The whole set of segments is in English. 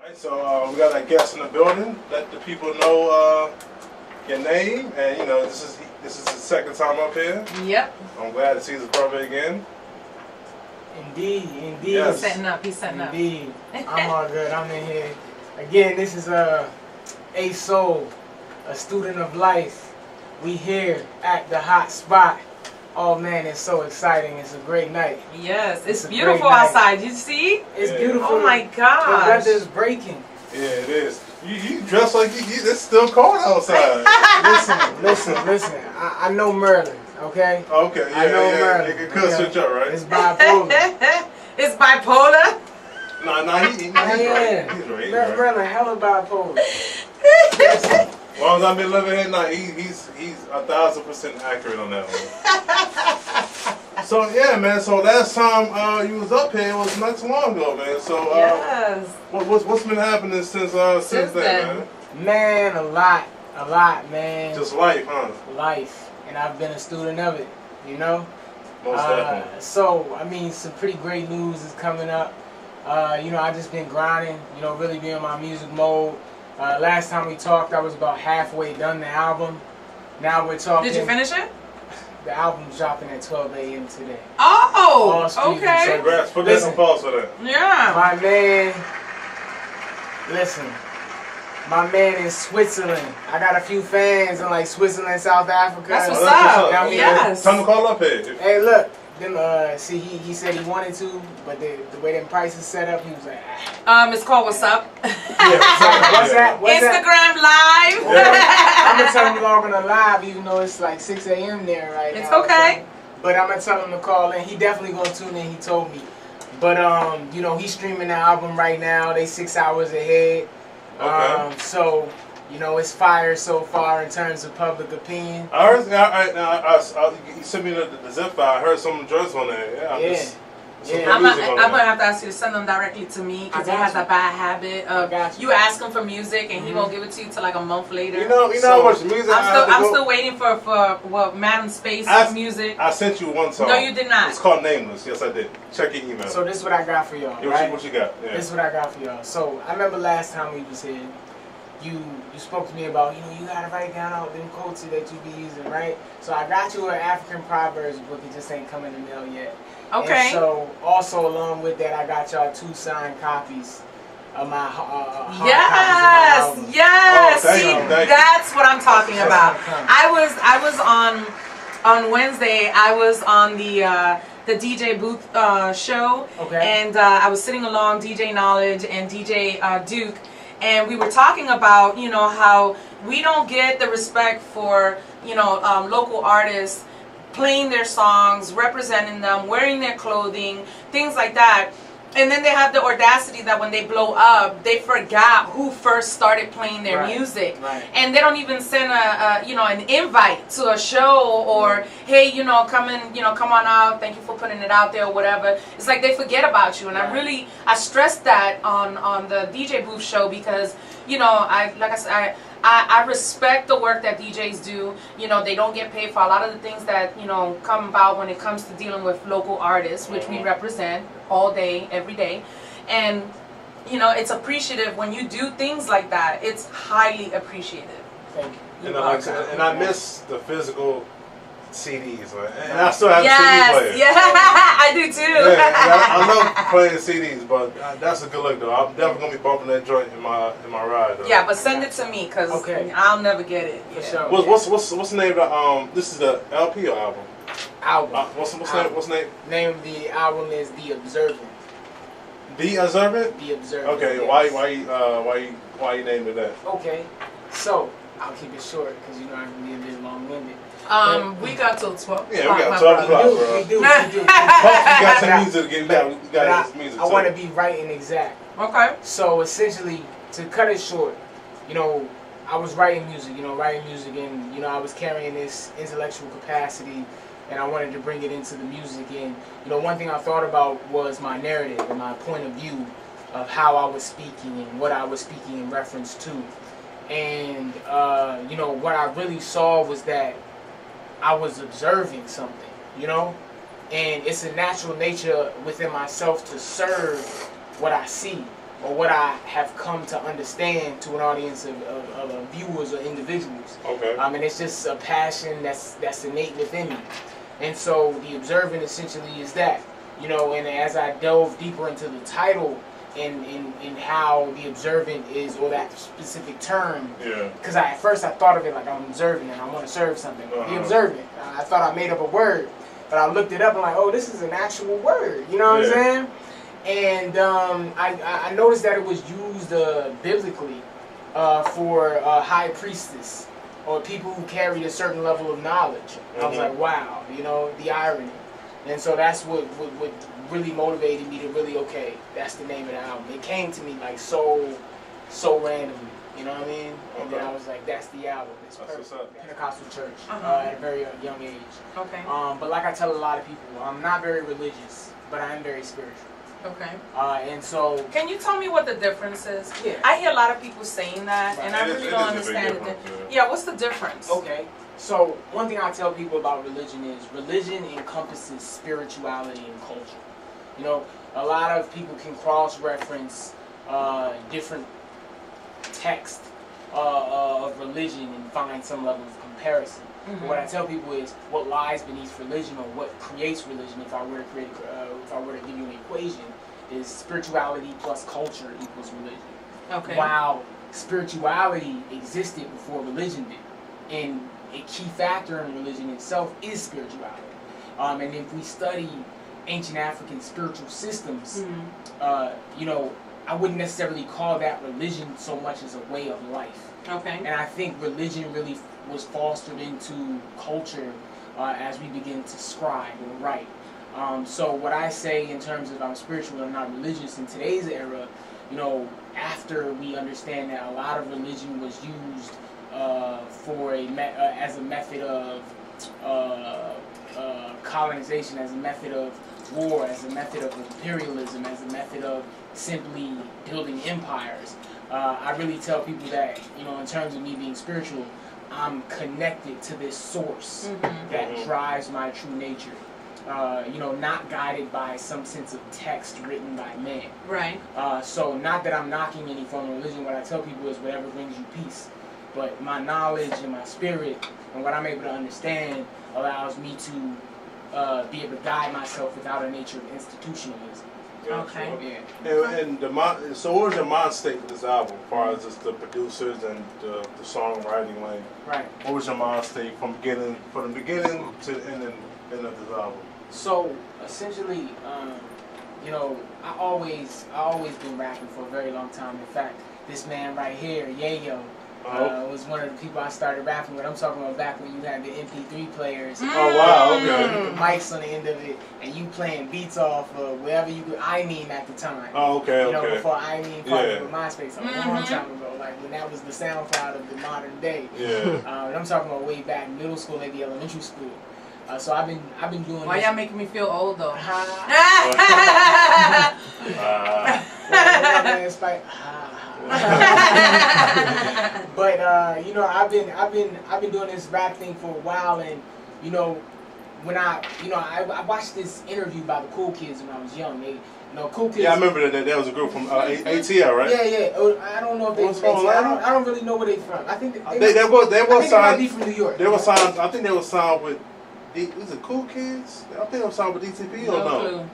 Alright, so we got a guest in the building. Let the people know your name, and you know this is his second time up here. Yep. I'm glad to see his brother again. Indeed. Yes. He's setting up. Indeed. I'm all good. I'm in here. Again, this is ASOL, a student of life. We here at the hot spot. Oh man, it's so exciting. It's a great night. Yes, it's beautiful outside. You see? It's beautiful. Oh my gosh. The weather's breaking. Yeah, it is. You dress like it's still cold outside. Listen. I know Merlin, okay? Okay, yeah, I know Merlin. It could switch up, right? It's bipolar. It's bipolar? He's right. He's right. Merlin, hella bipolar. As long as I've been living here now, he's 1,000% accurate on that one. So yeah, man. So last time you was up here, it was not too long ago, man. So yes. What's been happening since then, man? Man, a lot, man. Just life, huh? Life, and I've been a student of it, you know. Most definitely. So I mean, some pretty great news is coming up. You know, I just been grinding. You know, really being in my music mode. Last time we talked, I was about halfway done the album. Now we're talking. Did you finish it? The album's dropping at 12 a.m. today. Oh, okay. Congrats. Put that some pause for that. Yeah. My man, listen. My man in Switzerland. I got a few fans in like Switzerland, South Africa. That's what's up. I mean, yes. Time to call up here. Hey, look. Them, see, he said he wanted to, but the way them prices set up, he was like, It's called What's Up. What's that? Instagram Live. I'm going to tell him to log on the live, even though it's like 6 a.m. there right now. It's okay. But I'm going to tell him to call in. He definitely going to tune in, he told me. But, you know, he's streaming the album right now. They 6 hours ahead. Okay. So, you know, it's fire so far in terms of public opinion. I heard, you sent me the zip file. I heard some joints on there. I'm gonna have to ask you to send them directly to me because he has that bad habit of you ask him for music and he won't give it to you till like a month later. You know how much music I'm still waiting for Madam Space music. I sent you one song. No, you did not. It's called Nameless. Yes, I did. Check your email. So this is what I got for y'all. What you got? Yeah. This is what I got for y'all. So I remember last time we was here. You spoke to me about, you know, you gotta write down all them quotes that you be using, right? So I got you an African Proverbs book. It just ain't come in the mail yet. Okay. And so also along with that, I got y'all 2 signed copies of my hard copies of my album. Yes. Oh, See, that's what I'm talking about. I was on Wednesday. I was on the DJ Booth show, and I was sitting along DJ Knowledge and DJ Duke. And we were talking about, you know, how we don't get the respect for, you know, local artists playing their songs, representing them, wearing their clothing, things like that. And then they have the audacity that when they blow up, they forgot who first started playing their music. Right. And they don't even send an invite to a show or, hey, you know, come on out. Thank you for putting it out there or whatever. It's like they forget about you. And I stressed that on the DJ Booth show because, you know, I respect the work that DJs do. You know, they don't get paid for a lot of the things that, you know, come about when it comes to dealing with local artists, which we represent all day, every day. And, you know, it's appreciative when you do things like that. It's highly appreciated. Thank you. And I miss the physical CDs, and I still have a CD player. Yeah, I do too. Yeah, I love playing CDs, but that's a good look though. I'm definitely gonna be bumping that joint in my ride. Though. Yeah, but send it to me because I'll never get it. For sure. What's the name of the this is the LP or album? Album. What's the name? Name of the album is The Observant. The Observant? The Observant. Okay, yes. why you named it that? Okay, so I'll keep it short because you know I can be a bit long-winded. We got till 12. Yeah, we got 12 o'clock, bro. We do. We got some music to get. We got some music. I want to be right and exact. Okay. So essentially, to cut it short, you know, I was writing music, and you know, I was carrying this intellectual capacity, and I wanted to bring it into the music. And you know, one thing I thought about was my narrative and my point of view of how I was speaking and what I was speaking in reference to. And you know, what I really saw was that I was observing something, you know, and it's a natural nature within myself to serve what I see. or what I have come to understand to an audience of viewers or individuals. Okay. And it's just a passion that's innate within me. And so the Observant essentially is that, you know, and as I delve deeper into the title and how the Observant is, or that specific term, because at first I thought of it like I'm observant and I want to serve something. The Observant. I thought I made up a word, but I looked it up and like, oh, this is an actual word. You know what I'm saying? And I noticed that it was used biblically for high priestess or people who carry a certain level of knowledge. I was like, wow, you know, the irony. And so that's what really motivated me to really, okay, that's the name of the album. It came to me like so randomly, you know what I mean? And then I was like, that's the album. It's perfect. Pentecostal church at a very young age. Okay. But like I tell a lot of people, I'm not very religious, but I am very spiritual. Okay. And so, can you tell me what the difference is? Yeah. I hear a lot of people saying that, and I really don't understand it. Yeah, what's the difference? Okay. So one thing I tell people about religion is religion encompasses spirituality and culture. You know, a lot of people can cross-reference different texts of religion and find some level of comparison. But what I tell people is what lies beneath religion, or what creates religion, if I were to give you an equation, is spirituality plus culture equals religion. Okay. While spirituality existed before religion did, and a key factor in religion itself is spirituality. And if we study ancient African spiritual systems, you know, I wouldn't necessarily call that religion so much as a way of life. Okay. And I think religion really was fostered into culture as we begin to scribe or write. So what I say in terms of I'm spiritual and not religious in today's era, you know, after we understand that a lot of religion was used as a method of colonization, as a method of war, as a method of imperialism, as a method of simply building empires. I really tell people that, you know, in terms of me being spiritual, I'm connected to this source that drives my true nature. You know, not guided by some sense of text written by man. Right. So not that I'm knocking any form of religion. What I tell people is whatever brings you peace. But my knowledge and my spirit and what I'm able to understand allows me to be able to guide myself without a nature of institutionalism. Okay. Yeah. And so what was your mind state with this album, as far as just the producers and the songwriting? Like, Right. what was your mind state from the beginning to the end of this album? So essentially, you know, I always been rapping for a very long time. In fact, this man right here, Yayo, was one of the people I started rapping with. I'm talking about back when you had the MP3 players. Oh wow, okay. With the mics on the end of it, and you playing beats off of wherever you could. I mean, at the time. Oh, okay, You know, before I mean, with MySpace, a long time ago. Like when that was the SoundCloud of the modern day. Yeah. And I'm talking about way back middle school, maybe elementary school. So I've been doing. Why y'all making me feel old though? But you know, I've been doing this rap thing for a while, and you know, when I watched this interview by the Cool Kids when I was young. They, you know, Cool Kids. Yeah, I remember that there was a group from ATL, right? Yeah. I don't know if they from ATL. I don't really know where they from. I think they were signed. Might be from New York. They were signed. I think they were signed with. Was it Cool Kids? I think they were signed with DTP or no? Clue.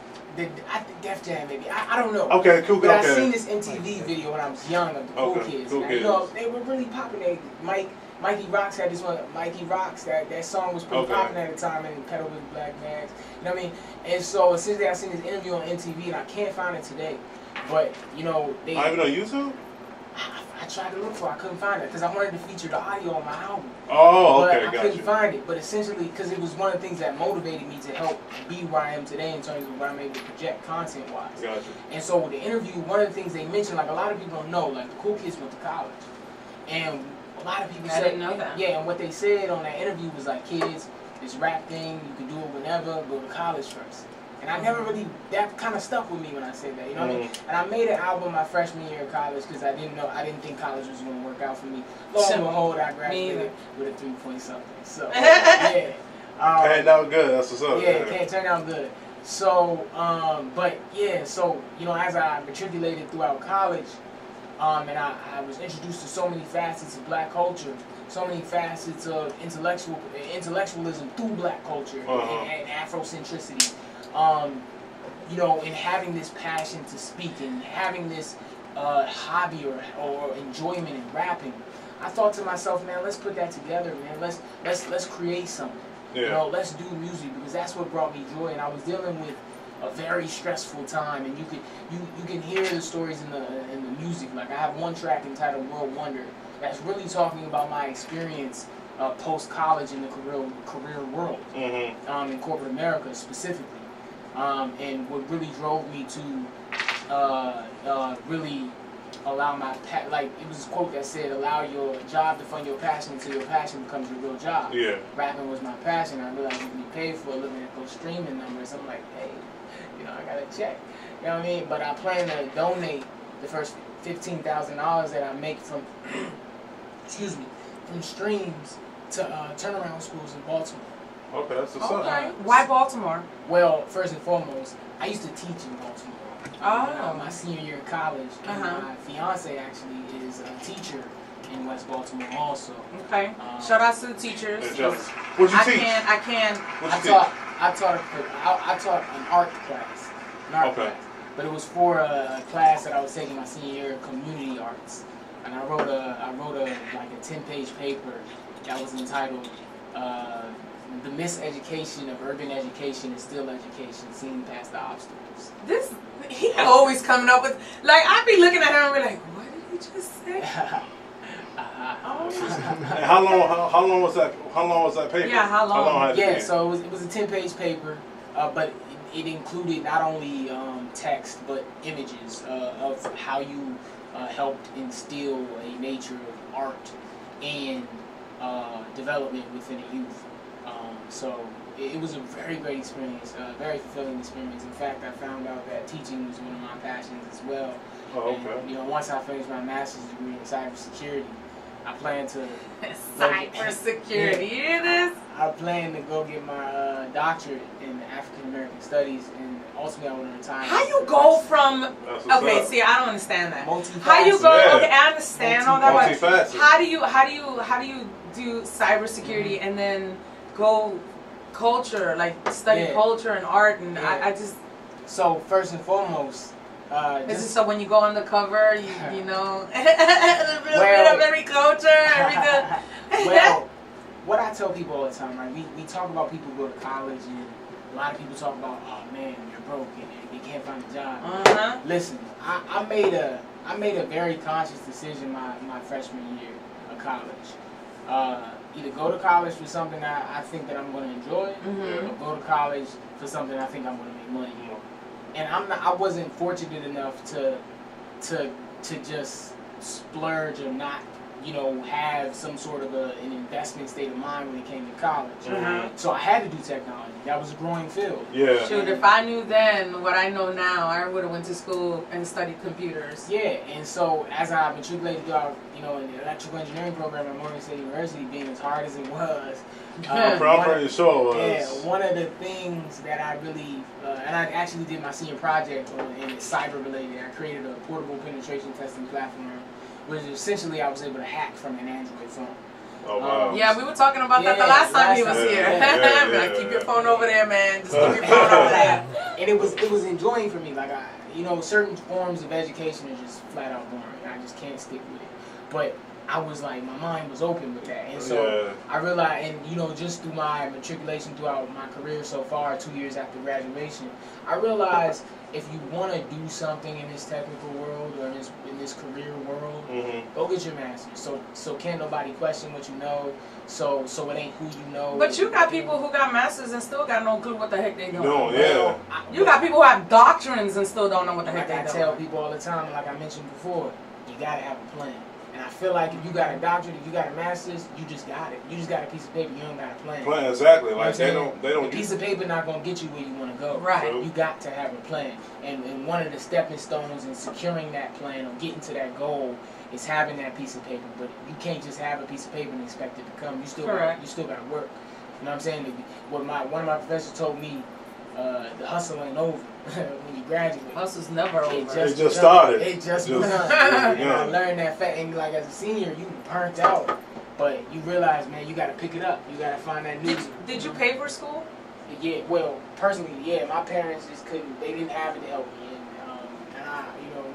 I think Def Jam maybe. I don't know. Okay, Cool Kids. But I seen this MTV video when I was young of the Cool Kids. Cool And, you know, they were really popular. Mikey Rocks had this one. Mikey Rocks, that song was pretty popular at the time, and Pedal with Black Mags. You know what I mean? And so essentially, I seen this interview on MTV, and I can't find it today. But you know, they. Not even on YouTube. I tried to look for it. I couldn't find it because I wanted to feature the audio on my album. Oh, okay, but I couldn't find it. But essentially, because it was one of the things that motivated me to help be where I am today in terms of what I'm able to project content-wise. Gotcha. And so with the interview, one of the things they mentioned, like a lot of people don't know, like the Cool Kids went to college. And a lot of people said, didn't know that. Yeah, and what they said on that interview was like, kids, this rap thing, you can do it whenever, go to college first. And I never really, that kind of stuck with me when I said that, you know what I mean? And I made an album my freshman year of college because I didn't think college was going to work out for me. Lo and behold, I graduated with a 3 point something. So, yeah. Turned out good, that's what's up. Yeah, it turned out good. So, but yeah, so, you know, as I matriculated throughout college, and I was introduced to so many facets of black culture, so many facets of intellectualism through black culture and Afrocentricity. You know, and having this passion to speak and having this hobby or enjoyment in rapping, I thought to myself, man, let's put that together, man. Let's create something. Yeah. You know, let's do music, because that's what brought me joy. And I was dealing with a very stressful time, and you can hear the stories in the music. Like, I have one track entitled World Wonder that's really talking about my experience post college in the career world, in corporate America specifically. And what really drove me to really allow my like, it was a quote that said, "Allow your job to fund your passion until your passion becomes your real job." Yeah. Rapping was my passion. I realized I could be paid for a living at those streaming numbers. I'm like, hey, you know, I got a check. You know what I mean? But I plan to donate the first $15,000 that I make from, excuse me, from streams to turnaround schools in Baltimore. Okay, that's what's Okay. up. Why Baltimore? Well, first and foremost, I used to teach in Baltimore. Oh. My senior year of college, and my fiance actually is a teacher in West Baltimore also. Okay. Shout out to the teachers. What'd you teach? I can't. I taught an art class, class, but it was for a class that I was taking my senior year, community arts, and I wrote a like a 10-page paper that was entitled "The Miseducation of Urban Education is Still Education, Seeing Past the Obstacles." He always coming up with, like, I be looking at him and be like, what did he just say? And how long was that paper? Yeah, how long? Yeah, so it was a 10-page paper, but it included not only text but images of how you helped instill a nature of art and development within a youth. So it was a very great experience, a very fulfilling experience. In fact, I found out that teaching was one of my passions as well. Oh, okay. And, you know, once I finished my master's degree in cybersecurity, I plan to cybersecurity. You hear this? I plan to go get my doctorate in African American Studies, and ultimately I want to retire. How you go from? Okay, see, I don't understand that. How you go? Yeah. Okay, I understand all that. But Multifaceted. how do you do cybersecurity and then go culture, like study culture and art, and I just. So first and foremost. This is so when you go on the cover, you know, a little bit of every culture, everything. Well, what I tell people all the time, right? We talk about people who go to college, and a lot of people talk about, oh man, you're broke and you can't find a job. Listen, I made a very conscious decision my freshman year of college. Either go to college for something I think that I'm going to enjoy, or go to college for something I think I'm going to make money on. And I wasn't fortunate enough to just splurge or not, you know, have some sort of an investment state of mind when it came to college. So I had to do technology. That was a growing field. Yeah. Shoot, if I knew then what I know now, I would have went to school and studied computers. Yeah, and so as I matriculated throughout, you know, in the electrical engineering program at Morgan State University, being as hard as it was, I'm pretty sure it was. Yeah, one of the things that I really, and I actually did my senior project on, and it's cyber related. I created a portable penetration testing platform, which essentially I was able to hack from an Android phone. Oh, wow. Yeah, we were talking about that the last time he was here. Like, keep your phone over there, man. Just keep your phone over there. And it was enjoying for me. Like, you know, certain forms of education are just flat out boring. I just can't stick with it. But I was like, my mind was open with that. And so I realized, and you know, just through my matriculation throughout my career so far, 2 years after graduation, I realized if you want to do something in this technical world or in this career world, go get your master's. So can't nobody question what you know. So it ain't who you know. But you got people who got masters and still got no clue what the heck they doing. No, yeah. You got people who have doctrines and still don't know what the heck they doing. I tell people all the time, like I mentioned before, you gotta have a plan. And I feel like if you got a doctorate, if you got a master's, you just got it. You just got a piece of paper. You don't got a plan. Plan, exactly. You know like they don't. A piece of paper not gonna get you where you want to go. Right. You got to have a plan. And one of the stepping stones in securing that plan or getting to that goal is having that piece of paper. But you can't just have a piece of paper and expect it to come. You still got to work. You know what I'm saying? What one of my professors told me the hustle ain't over when you graduate. Hustle's never over. It just started. It just begun. And I learned that fact. And like as a senior, you burnt out, but you realize, man, you got to pick it up. You got to find that new. Did you pay for school? Yeah. Well, personally, yeah. My parents just couldn't. They didn't have it to help me, and I,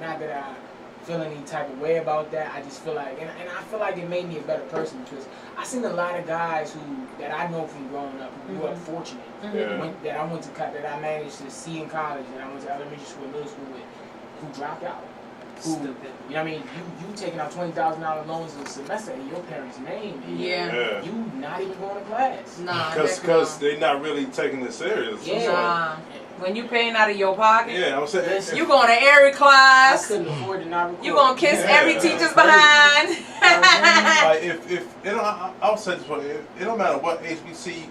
not that I feel any type of way about that. I just feel like, and I feel like it made me a better person because I seen a lot of guys that I know from growing up who grew up fortunate, that I managed to see in college, that I went to elementary school, middle school with, who dropped out. Stupid. You know what I mean? You taking out $20,000 loans a semester in your parents' name. Yeah. You not even going to class. Nah. Because they're not really taking it serious. Yeah. Nah. When you paying out of your pocket, yeah, I'm saying you going to every class. I couldn't afford to not record. You gonna kiss every teacher's behind. Like if it don't, I'll say this way: it don't matter what HBCU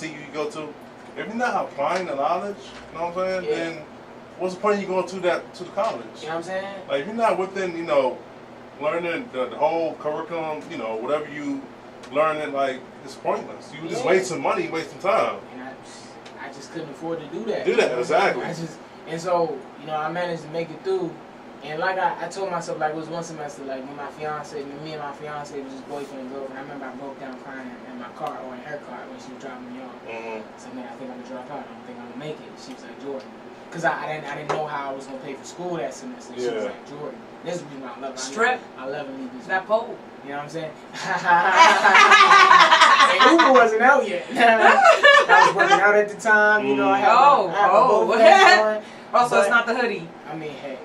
you go to. If you're not applying the knowledge, you know what I'm saying? Yeah. Then what's the point of you going to the college? You know what I'm saying? Like if you're not within, learning the whole curriculum, whatever you learn, it like it's pointless. You just wasting money, wasting time. And I just couldn't afford to do that. Exactly. And so, I managed to make it through. And like I told myself, like it was one semester, like when me and my fiance was just boyfriend and girlfriend. I remember I broke down crying in my car or in her car when she was dropping me off. So man, I think I'm gonna drop out. I don't think I'm gonna make it. She was like, Jordan, because I didn't know how I was gonna pay for school that semester. She was like, Jordan, this is the reason I love her. Strip. I love and leave this. That pole. You know what I'm saying? And Uber wasn't out yet. I was working out at the time. I had my going. Also, it's not the hoodie. I mean, hey.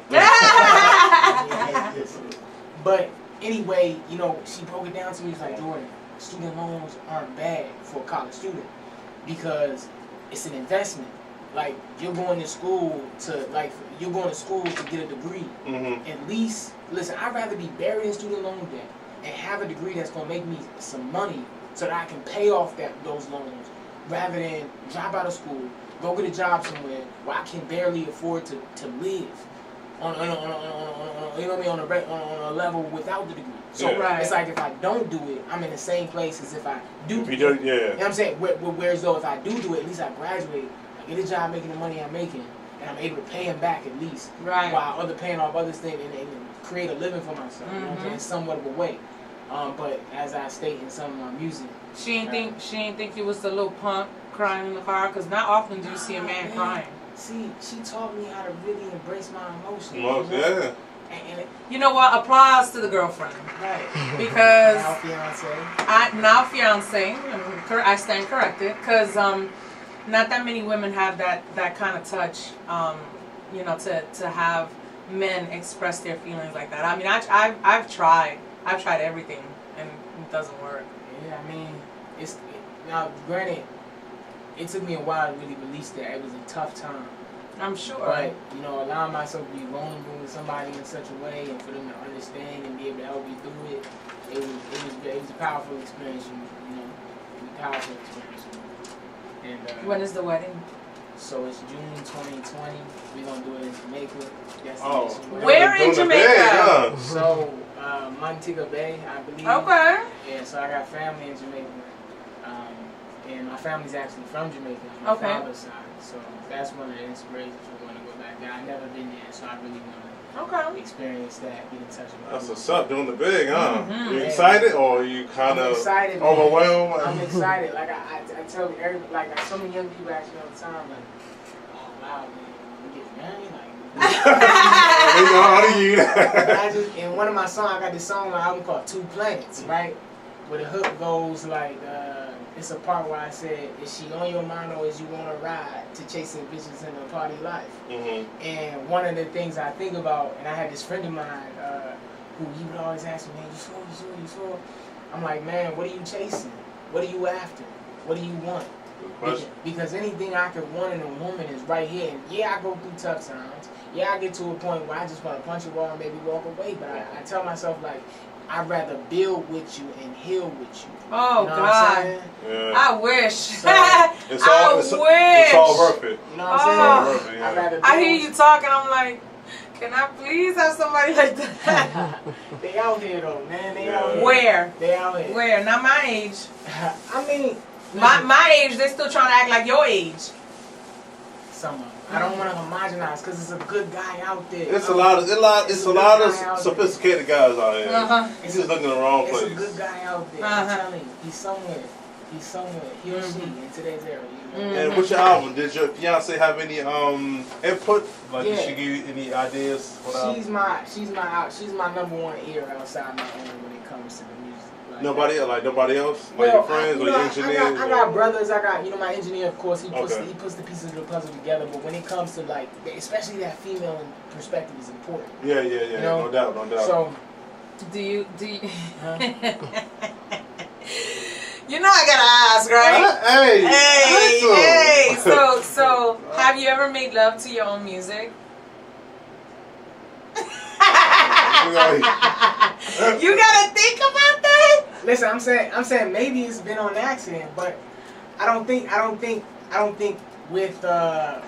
But anyway, she broke it down to me. She's like, Jordan, student loans aren't bad for a college student because it's an investment. Like you're going to school to get a degree. At least, listen, I'd rather be buried in student loan debt and have a degree that's gonna make me some money so that I can pay off those loans, rather than drop out of school, go get a job somewhere where I can barely afford to live on a level without the degree. So it's like if I don't do it, I'm in the same place as if I do. You know what I'm saying? Whereas though if I do it, at least I graduate, I get a job making the money I'm making, and I'm able to pay him back at least, while paying off other things and create a living for myself. You know what I'm saying? In somewhat of a way. But as I state in some of my music, she ain't think you was the little punk crying in the car, because not often do you see a man crying. See, she taught me how to really embrace my emotions. Yeah. And you know what? Applause to the girlfriend. Right. Because now fiance. I stand corrected, because not that many women have that kind of touch. To have men express their feelings like that. I mean, I've tried everything, and it doesn't work. Yeah, I mean, now granted, it took me a while to really release that. It was a tough time. I'm sure. But allowing myself to be vulnerable with somebody in such a way, and for them to understand and be able to help me through it, it was a powerful experience. It was a powerful experience. And when is the wedding? So it's June 2020. We're gonna do it in Jamaica. Where in Jamaica? So Montego Bay, I believe. Okay. Yeah. So I got family in Jamaica, and my family's actually from Jamaica, my father's side. So that's one of the inspirations for wanting to go back there. I've never been there, so I really want to experience that, get in touch with. That's what's up, doing the big, huh? You excited, or you kind of overwhelmed? I'm excited. Like I tell everybody, like so many young people ask me all the time, like, oh wow, man, you get married, like. In one of my songs, I got this song on my album called 2 Planets, right? Where the hook goes like, it's a part where I said, is she on your mind or is you on a ride to chasing bitches in a party life? And one of the things I think about, and I had this friend of mine who he would always ask me, man, you sure? I'm like, man, what are you chasing? What are you after? What do you want? Because anything I could want in a woman is right here. And yeah, I go through tough times. Yeah, I get to a point where I just want to punch a wall and maybe walk away. But I tell myself, like, I'd rather build with you and heal with you. Oh, God. Yeah. I wish. So, it's all worth it. You know what I'm saying? I'd rather I hear you talking, I'm like, can I please have somebody like that? They out here, though, man. They out here. Where? They out here. Where? Not my age. I mean, My age, they still trying to act like your age. Some of them. I don't want to homogenize because there's a good guy out there. It's a lot of sophisticated guys out here. He's just looking in the wrong place. It's a good guy out there. I'm telling you, he's somewhere. He's somewhere. He or she in today's era. You know? And with your album, did your fiance have any input? Like, did she give you any ideas? She's my number one ear outside my own when it comes to the music. Like nobody else? Like your friends or your engineers? I got brothers. I got my engineer. Of course, he puts the pieces of the puzzle together. But when it comes to like, especially that female perspective is important. Yeah. You know? No doubt. So, do you? You know I gotta ask, right? Hey. So have you ever made love to your own music? You gotta think about that. Listen, I'm saying maybe it's been on accident, but I don't think with oh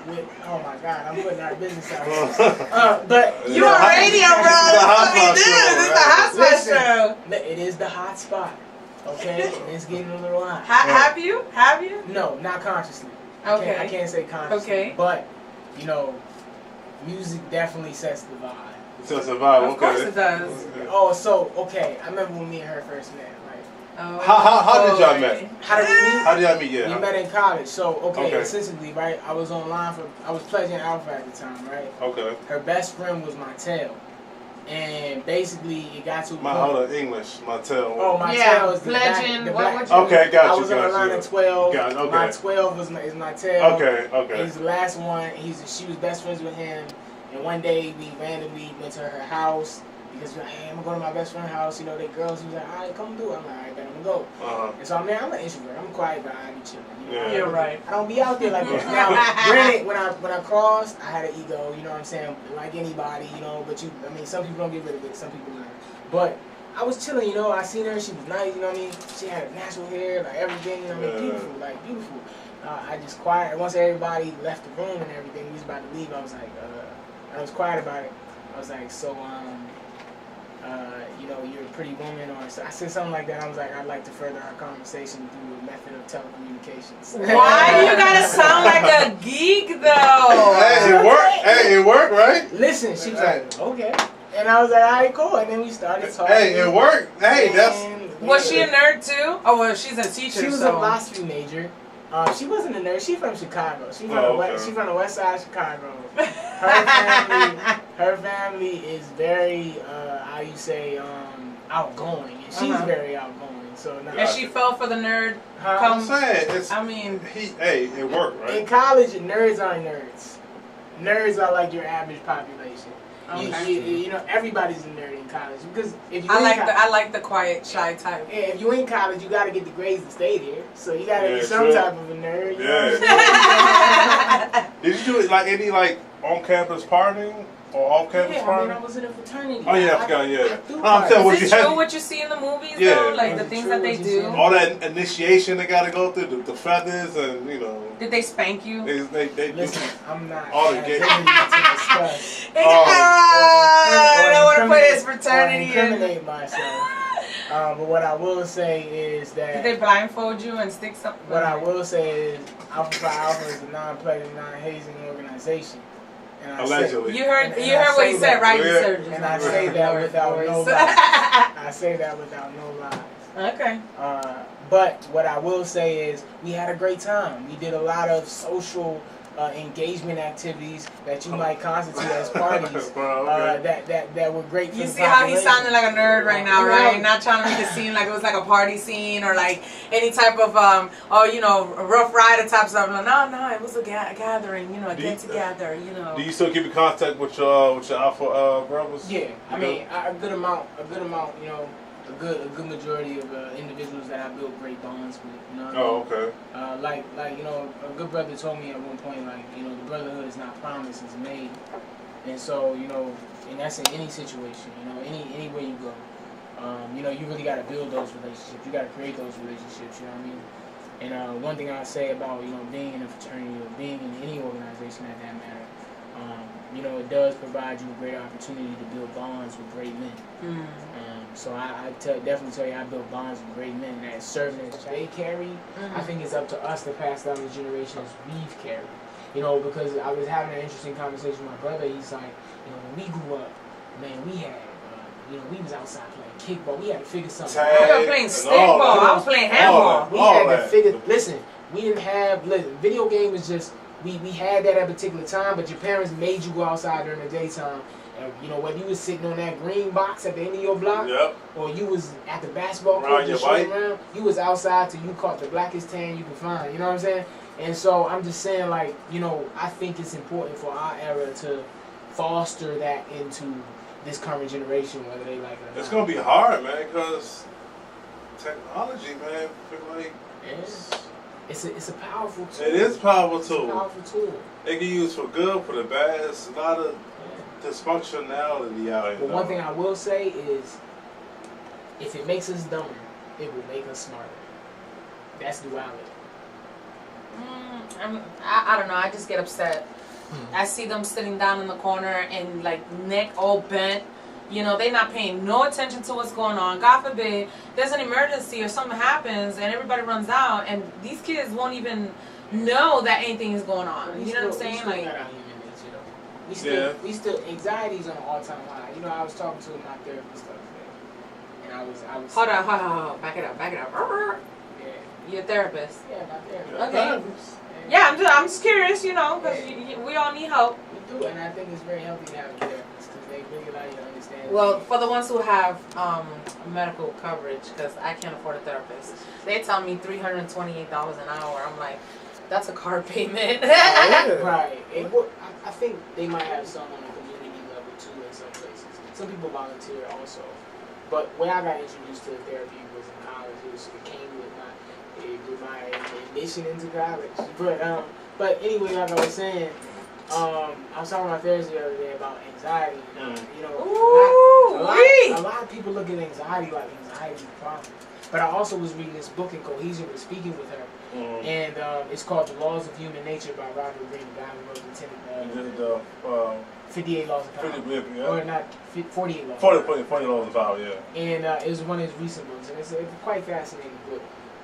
my God, I'm putting our business out here. But you on radio, bro. That's what we do. This is the Hot Spot Show. It is the hot spot. Okay, it's getting a little hot. Have you? No, not consciously. Okay. I can't say consciously. Okay. But you know, music definitely sets the vibe. Sets the vibe. Of course it does. Oh, so okay. I remember when me and her first met. How did y'all meet? How did we meet? How did y'all meet? Yeah. We met in college. So essentially, right? I was pledging Alpha at the time, right? Okay. Her best friend was Montel. And basically, it got to hold on, English, Montel. Oh, Montel is the Legend. Okay, got you. I was on the line at 12. Okay. My 12 is Montel. Okay. He's the last one. She was best friends with him. And one day, we randomly went to her house. Because we're like, hey, I'm going to go to my best friend's house. You know, they girls. He was like, all right, come do it. I'm like, all right, then I'm going to go. And so, I'm an introvert. I'm quiet guy. I be chilling. You know? You're right. I don't be out there like that. Now, granted, when I crossed, I had an ego. You know what I'm saying? Like anybody, you know. But some people don't get rid of it. Some people learn. But I was chilling, you know. I seen her. She was nice, you know what I mean? She had natural hair, like everything, you know what I mean? Beautiful. I just quiet. Once everybody left the room and everything, we was about to leave, I was like, I was quiet about it. I was like, so, you know, you're a pretty woman, or so I said something like that. I was like, I'd like to further our conversation through the method of telecommunications. Why do you gotta sound like a geek, though? Hey, it worked. Hey, it worked, right? Listen, she was like, okay. And I was like, all right, cool. And then we started talking. Hey, it worked. Hey, Was she a nerd, too? Oh, well, she's a teacher, She was a philosophy major. She wasn't a nerd. She's from Chicago. She's from the west side of Chicago. Her family is very, how you say, outgoing. And she's very outgoing. So and she fell for the nerd. I'm saying, it worked, right? In college, nerds aren't nerds. Nerds are like your average population. You know, everybody's a nerd in college because if you I like the quiet, shy type. Yeah, if you in college, you got to get the grades to stay there. So you got to be some type of a nerd. You know what I'm saying? Did you do like any on-campus partying or off-campus partying? I mean, I was in a fraternity. Oh yeah, I forgot. Is it true what you see in the movies though? Like the things that they do? All that initiation they got to go through, the feathers, and you know. Did they spank you? They Listen, I'm not. All the games. I don't want to put his fraternity in. Incriminate myself. But what I will say is that... Did they blindfold you and stick something? What I will say is Alpha Phi Alpha is a non-pleasure, non-hazing organization. And allegedly. You heard what he said, right? And I say that without no lies. I say that without no lies. Okay. But what I will say is we had a great time. We did a lot of social engagement activities that you might constitute as parties that were great for you the see how he's population. sounding like a nerd right now, right? Not trying to make it seem like it was like a party scene or like any type of Rough Rider type stuff. No, it was a gathering, a get together, Do you still keep in contact with your Alpha brothers? Yeah, I mean a good amount, a good majority of individuals that I built great bonds with. Okay. Like a good brother told me at one point, the brotherhood is not promised, it's made. And so, and that's in any situation, anywhere you go. You really got to build those relationships. You got to create those relationships, you know what I mean? And one thing I say about, being in a fraternity or being in any organization at that matter, it does provide you a great opportunity to build bonds with great men. So definitely tell you I built bonds with great men that serving as they carry. I think it's up to us to pass down the generations we've carried. You know, because I was having an interesting conversation with my brother. He's like, you know, when we grew up, man, we had, you know, we was outside playing kickball. We had to figure something out. I was playing stickball. I was playing handball. We had to figure. Listen, we didn't have. Listen, video game was just we had that at a particular time, but your parents made you go outside during the daytime. And, you know, whether you was sitting on that green box at the end of your block, or you was at the basketball court just shooting around, you was outside till you caught the blackest tan you could find. You know what I'm saying? And so I'm just saying, like, you know, I think it's important for our era to foster that into this current generation, whether they like it or not. It's gonna be hard, man, because technology, man, feel like it's a powerful tool. It is powerful tool. It's a powerful tool. It can be used for good, for the bad. It's a lot of dysfunctionality out here. But one thing I will say is, if it makes us dumber, it will make us smarter. That's duality. I don't know. I just get upset. I see them sitting down in the corner and like neck all bent. You know, they're not paying no attention to what's going on. God forbid there's an emergency or something happens and everybody runs out, and these kids won't even know that anything is going on. You know what I'm saying? Like, we still anxiety's on an all-time high. You know, I was talking to my therapist the other day, and I was. Hold on, back it up. Yeah. Your therapist. Yeah, my therapist. Okay. Yeah, I'm just curious, you know, because we all need help. We do, and I think it's very healthy to have a therapist because they really allow you to understand. Well, for the ones who have medical coverage, because I can't afford a therapist, they tell me $328 an hour. I'm like, that's a car payment. Right. I think they might have some on a community level too in some places. Some people volunteer also. But when I got introduced to therapy was in college. It came with my admission into college. But anyway, like I was saying, I was talking to my therapist the other day about anxiety. You know, a lot of people look at anxiety like anxiety problem. But I also was reading this book in Cohesion was speaking with her. And it's called The Laws of Human Nature by Robert Greene, the guy who wrote 58 Laws of Power. Or not, 48 Laws. 40 Laws of Power, yeah. And it was one of his recent books, and it's a quite fascinating book.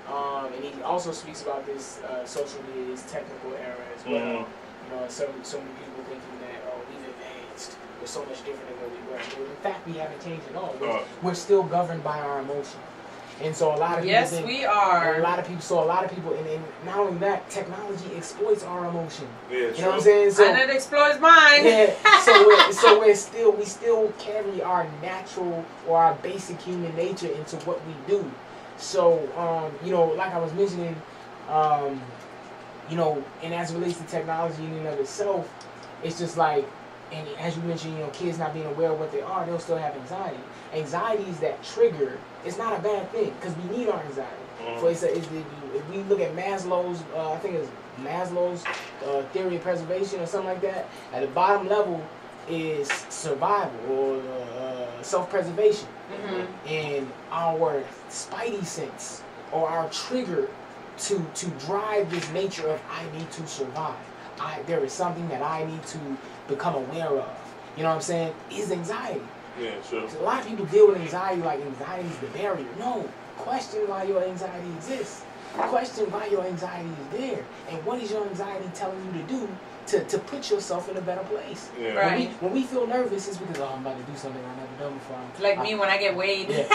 And he also speaks about this social media, this technical era as well. You know, so many people thinking that, oh, we've advanced, we're so much different than what we were. But in fact, we haven't changed at all. We're still governed by our emotions. And so a lot of people think, we are. A lot of people, and not only that, technology exploits our emotion. Yeah, you know what I'm saying? So, and it exploits mine. Yeah. So we still carry our natural or our basic human nature into what we do. So you know, like I was mentioning, you know, and as it relates to technology in and of itself, it's just like, and as you mentioned, you know, kids not being aware of what they are, they'll still have anxiety. Anxieties that trigger, it's not a bad thing because we need our anxiety. So if we look at Maslow's, I think it's Maslow's theory of preservation or something like that, at the bottom level is survival or self-preservation. And our spidey sense or our trigger to drive this nature of I need to survive. There is something that I need to become aware of. You know what I'm saying? Is anxiety. Yeah, sure. So a lot of people deal with anxiety like anxiety is the barrier. No. Question why your anxiety exists. Question why your anxiety is there. And what is your anxiety telling you to do to put yourself in a better place? Yeah. Right. When we feel nervous, it's because, I'm about to do something I've never done before. Like me when I get weighed. Yeah.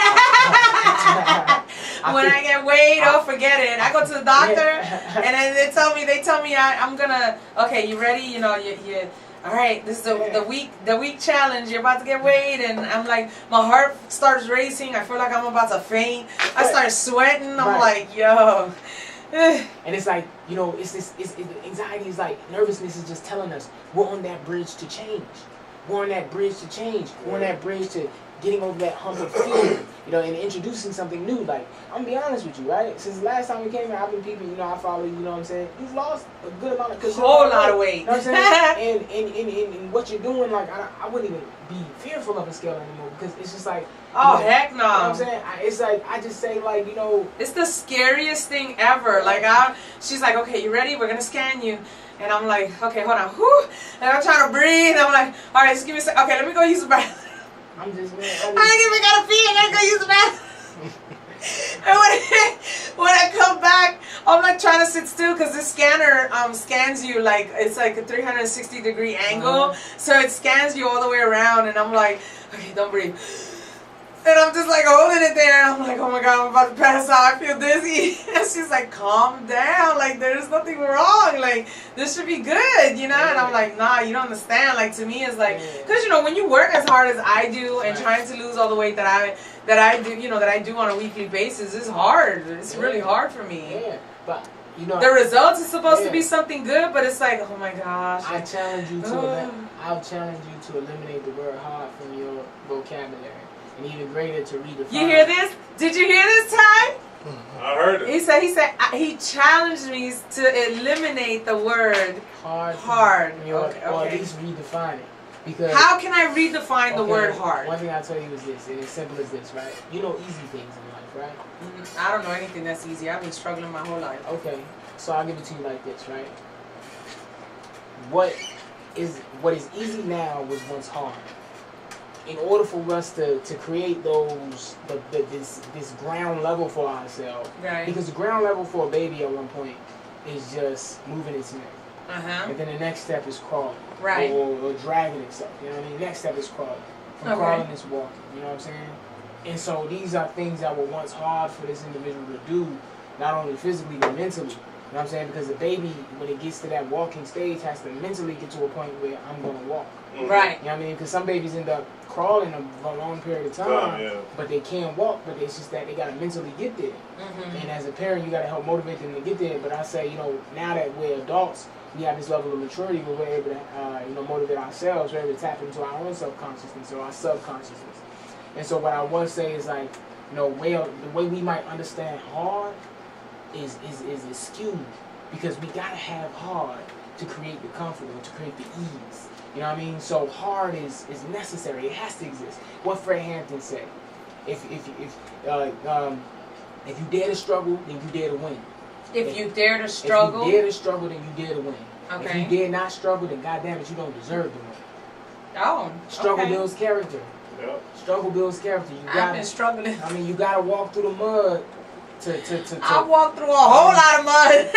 When I get weighed, forget it. I go to the doctor and then they tell me I'm gonna, okay, you ready? You know, you all right, this is the week challenge. You're about to get weighed, and I'm like, my heart starts racing. I feel like I'm about to faint. I start sweating. I'm like, yo. And it's like, you know, anxiety is like, nervousness is just telling us we're on that bridge to change. We're on that bridge to change. We're on that bridge to getting over that hump of fear, you know, and introducing something new. Like, I'm gonna be honest with you, right? Since the last time we came here, I've been people, you know, I follow you, you know what I'm saying? You've lost a good amount of control. Whole lot of weight. You know what I'm saying? and what you're doing, like, I wouldn't even be fearful of a scale anymore because it's just like, oh, you know, heck no. You know what I'm saying? It's like, I just say, like, you know. It's the scariest thing ever. Like, she's like, okay, you ready? We're going to scan you. And I'm like, okay, hold on. Whew. And I'm trying to breathe. I'm like, all right, just give me a second. Okay, let me go use the bathroom. I'm just, man. I ain't even gotta pee. I gotta go use the bathroom. And when I come back, I'm like trying to sit still because this scanner scans you like it's like a 360-degree angle, so it scans you all the way around, and I'm like, okay, don't breathe. And I'm just like holding it there, and I'm like, oh my God, I'm about to pass out. I feel dizzy. And she's like, calm down. Like, there's nothing wrong. Like, this should be good, you know? And I'm like, nah, you don't understand. Like, to me, it's like, because, you know, when you work as hard as I do and trying to lose all the weight that I do, you know, that I do on a weekly basis, it's hard. It's really hard for me. Yeah, but, you know. The results is supposed to be something good, but it's like, oh my gosh. I'll challenge you to eliminate the word hard from your vocabulary. And even greater to redefine. You hear this? Did you hear this, Ty? I heard it. He he challenged me to eliminate the word hard. Or at least redefine it. Because how can I redefine the word hard? One thing I'll tell you is this, and it's simple as this, right? You know easy things in life, right? I don't know anything that's easy. I've been struggling my whole life. Okay, so I'll give it to you like this, right? What is easy now was once hard. In order for us to create this ground level for ourselves, right? Because the ground level for a baby at one point is just moving its neck, and then the next step is crawling, right? Or dragging itself. You know what I mean? Next step is crawling. From crawling is walking. You know what I'm saying? And so these are things that were once hard for this individual to do, not only physically but mentally. You know what I'm saying? Because the baby, when it gets to that walking stage, has to mentally get to a point where I'm going to walk. Right. You know what I mean? Because some babies end up crawling a long period of time, but they can't walk, but it's just that they got to mentally get there. And as a parent, you got to help motivate them to get there. But I say, you know, now that we're adults, we have this level of maturity where we're able to, you know, motivate ourselves. We're able to tap into our own self-consciousness or our subconsciousness. And so what I want to say is, like, you know, the way we might understand hard is skewed, because we got to have hard to create the comfort or to create the ease. You know what I mean? So hard is necessary. It has to exist. What Fred Hampton said: if you dare to struggle, then you dare to win. If you dare to struggle, if you dare to struggle, then you dare to win. Okay. If you dare not struggle, then goddamn it, you don't deserve to win. Oh. Struggle builds character. Yep. Struggle builds character. I've been struggling. I mean, you gotta walk through the mud to I walked through a whole lot of mud.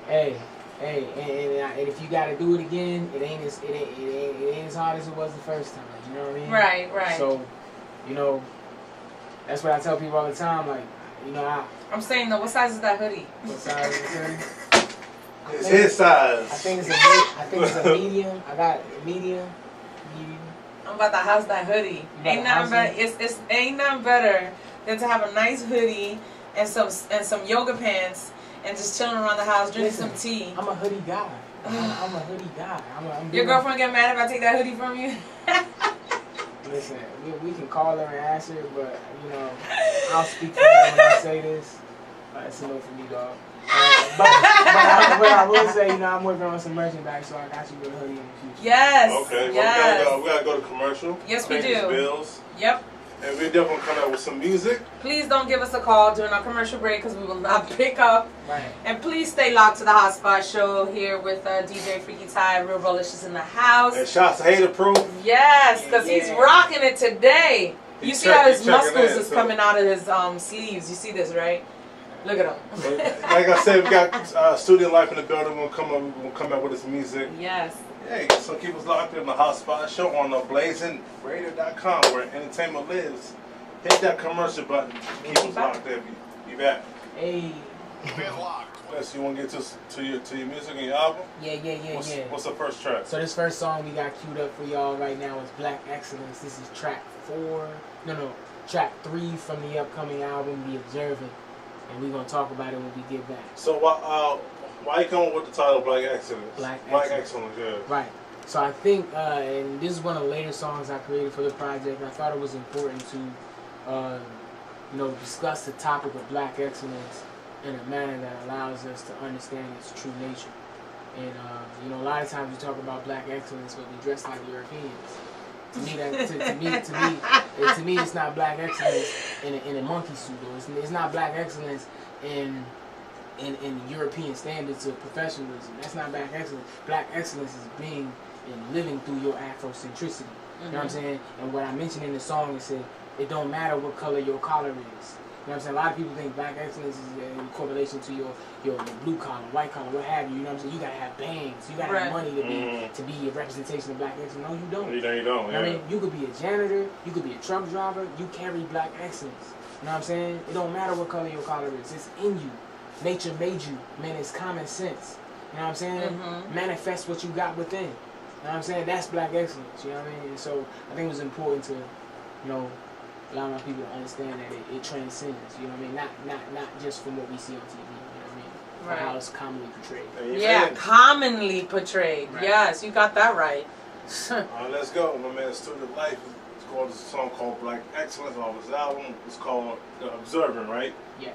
Hey, and if you gotta do it again, it ain't as hard as it was the first time. You know what I mean? Right. So, you know, that's what I tell people all the time. Like, you know, I'm saying though, what size is that hoodie? What size is the hoodie? It's his size. I think it's a medium. I got a medium. I'm about to house that hoodie. Ain't nothing better. Ain't nothing better than to have a nice hoodie and some yoga pants and just chilling around the house drinking some tea. I'm a hoodie guy. I'm a hoodie guy. Your girlfriend get mad if I take that hoodie from you? Listen, we can call her and ask her, but you know, I'll speak for her when I say this. It's a no for me, dog. But I will say, you know, I'm working on some merchandise, so I got you with a hoodie in the future. Yes. Okay. Yes. Well, we gotta go to commercial. Yes, we Pay do. these bills. Yep. And we're definitely coming out with some music. Please don't give us a call during our commercial break because we will not pick up. Right. And please stay locked to the Hotspot Show here with DJ Freaky Ty, Real Rolicious in the house. And shots of Hater Proof. Yes, because he's rocking it today. You see how his muscles is coming out of his sleeves. You see this, right? Look at him. Like I said, we got Student Life in the building. We'll come out with his music. Yes. Hey, so keep us locked in the Hotspot Show on ABLAZINRADIO.com, where entertainment lives. Hit that commercial button. Keep us locked there. Be back. Hey. So you want to get to your music and your album? Yeah. What's the first track? So this first song we got queued up for y'all right now is Black Excellence. This is track 3 from the upcoming album, The Observant. And we're going to talk about it when we get back. So why you coming with the title Black Excellence? Black Excellence, yeah. Right. So I think, and this is one of the later songs I created for the project, and I thought it was important to, you know, discuss the topic of black excellence in a manner that allows us to understand its true nature. And, you know, a lot of times we talk about black excellence, but we dress like Europeans. To me, it's not black excellence in a monkey suit, or it's not black excellence in European standards of professionalism. That's not black excellence. Black excellence is being and living through your Afrocentricity. You know what I'm saying? And what I mentioned in the song is said, it don't matter what color your collar is. You know what I'm saying? A lot of people think black excellence is in correlation to your blue collar, white collar, what have you. You know what I'm saying? You gotta have bangs. You gotta have money to be a representation of black excellence. No, you don't. You don't. Yeah. I mean, you could be a janitor, you could be a truck driver, you carry black excellence. You know what I'm saying? It don't matter what color your collar is. It's in you. Nature made you. Man, it's common sense. You know what I'm saying? Manifest what you got within. You know what I'm saying? That's black excellence. You know what I mean? And so I think it was important to, allow my people to understand that it transcends. You know what I mean? Not just from what we see on TV. You know what I mean? Right. How it's commonly portrayed. Yeah, commonly portrayed. Right. Yes, you got that right. Let's go. My man, Student Life. It's called a song called Black Excellence off his album. It's called Observant, right? Yeah.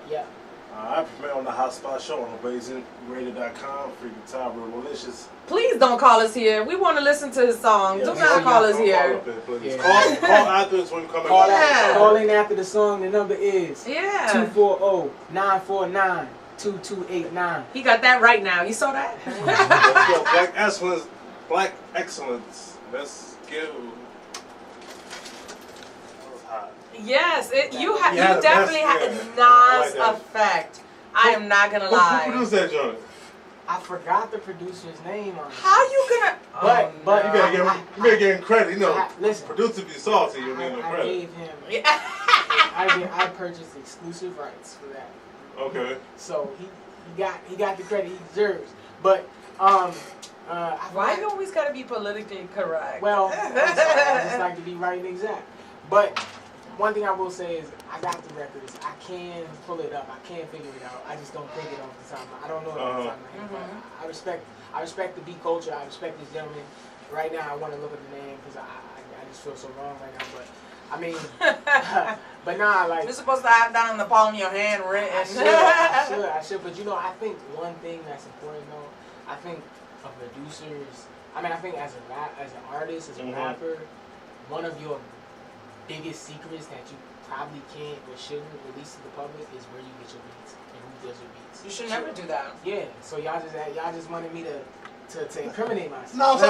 I premiere on the Hotspot Show on ABLAZINRadio.com. Free guitar, real malicious. Please don't call us here. We want to listen to his song. Do not call us here. Call after this when you come in. Call in after the song. The number is 240-949-2289. He got that right now. You saw that? Let's go. Black Excellence. Black Excellence. Let's go. Yes, you definitely had a nice effect. I am not gonna lie. Who produced that joint? I forgot the producer's name on it. How you gonna? But you better give him credit. Listen, producer be salty. You give him credit. I gave him. I purchased exclusive rights for that. Okay. So he got the credit he deserves. But why you always gotta be politically correct? Well, I'm sorry, I just like to be right and exact. But one thing I will say is I got the records. I can pull it up. I can figure it out. I just don't think it off the top. I don't know it off the top of my head. I respect the beat culture. I respect this gentleman. Right now, I want to look at the name because I just feel so wrong right now. But I mean, but nah, like you're supposed to have that on the palm of your hand written. I should. But I think one thing that's important though. I think of producers. I think as an artist, as a rapper, one of your biggest secrets that you probably can't or shouldn't release to the public is where you get your beats and who does your beats. You should never do that. Yeah. So y'all just wanted me to incriminate myself. No.